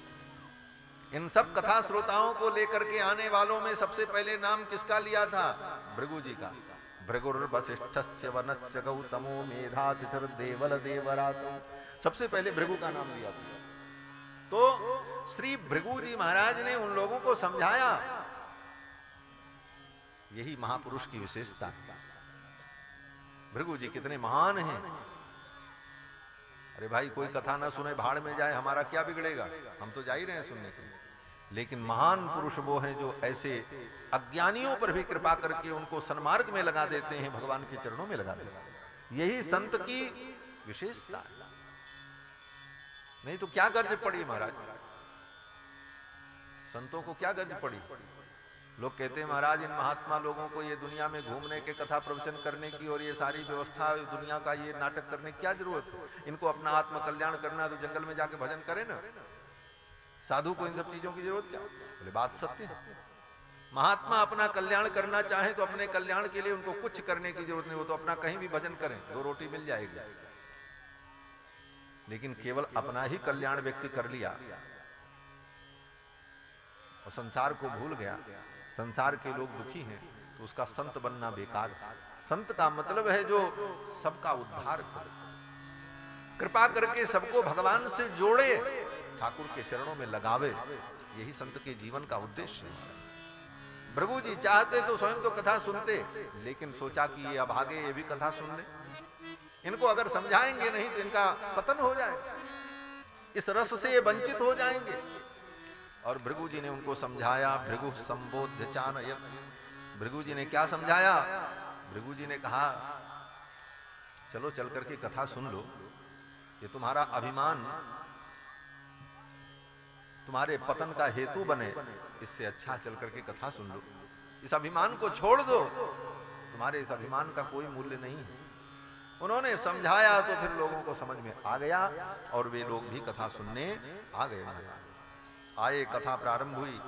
इन सब कथा श्रोताओं को लेकर के आने वालों में सबसे पहले नाम किसका लिया था? भृगु जी का। भृगुर्वसिष्ठश्च वनश्च गौतमो मेधातिथिर देवल देवरातो, सबसे पहले भृगु का नाम लिया था। तो श्री भृगु जी महाराज ने उन लोगों को समझाया। यही महापुरुष की विशेषता है। भृगु जी कितने महान हैं। अरे भाई, कोई कथा ना सुने भाड़ में जाए, हमारा क्या बिगड़ेगा? हम तो जा ही रहे हैं सुनने के लिए। लेकिन महान पुरुष वो हैं जो ऐसे अज्ञानियों पर भी कृपा करके उनको सन्मार्ग में लगा देते हैं, भगवान के चरणों में लगा देते हैं। यही संत की विशेषता है। नहीं तो क्या गर्ज पड़ी महाराज, संतों को क्या गर्ज पड़ी? लोग कहते हैं महाराज इन महात्मा लोगों को ये दुनिया में घूमने के, कथा प्रवचन करने की और ये सारी व्यवस्था दुनिया का ये नाटक करने की क्या जरूरत है? इनको अपना आत्म कल्याण करना है तो जंगल में जाके भजन करें ना। साधु को इन सब चीजों की जरूरत क्या? बोले बात सत्य है। महात्मा अपना कल्याण करना चाहे तो अपने कल्याण के लिए उनको कुछ करने की जरूरत नहीं, वो तो अपना कहीं भी भजन करें, 2 रोटी मिल जाएगी। लेकिन केवल अपना ही कल्याण व्यक्ति कर लिया और संसार को भूल गया, संसार के लोग दुखी हैं, तो उसका संत बनना बेकार है। संत का मतलब है जो सबका उद्धार करे, कृपा करके सबको भगवान से जोड़े, ठाकुर के चरणों में लगावे। यही संत के जीवन का उद्देश्य है। भृगु जी चाहते तो स्वयं तो कथा सुनते, लेकिन सोचा कि ये अभागे, ये भी कथा सुन ले। इनको अगर समझाएंगे नहीं तो इनका पतन हो जाएगा, इस रस से ये वंचित हो जाएंगे। और भृगु जी ने उनको समझाया। भृगु संबोध्य चानयत, भृगु जी ने क्या समझाया? भृगु जी ने कहा चलो चल करके कथा सुन लो, ये तुम्हारा अभिमान तुम्हारे पतन का हेतु बने, इससे अच्छा चल करके कथा सुन लो। इस अभिमान को छोड़ दो, तुम्हारे इस अभिमान का कोई मूल्य नहीं है। उन्होंने समझाया तो फिर लोगों को समझ में आ गया और वे लोग भी कथा सुनने आ गए। आए, कथा प्रारंभ हुई।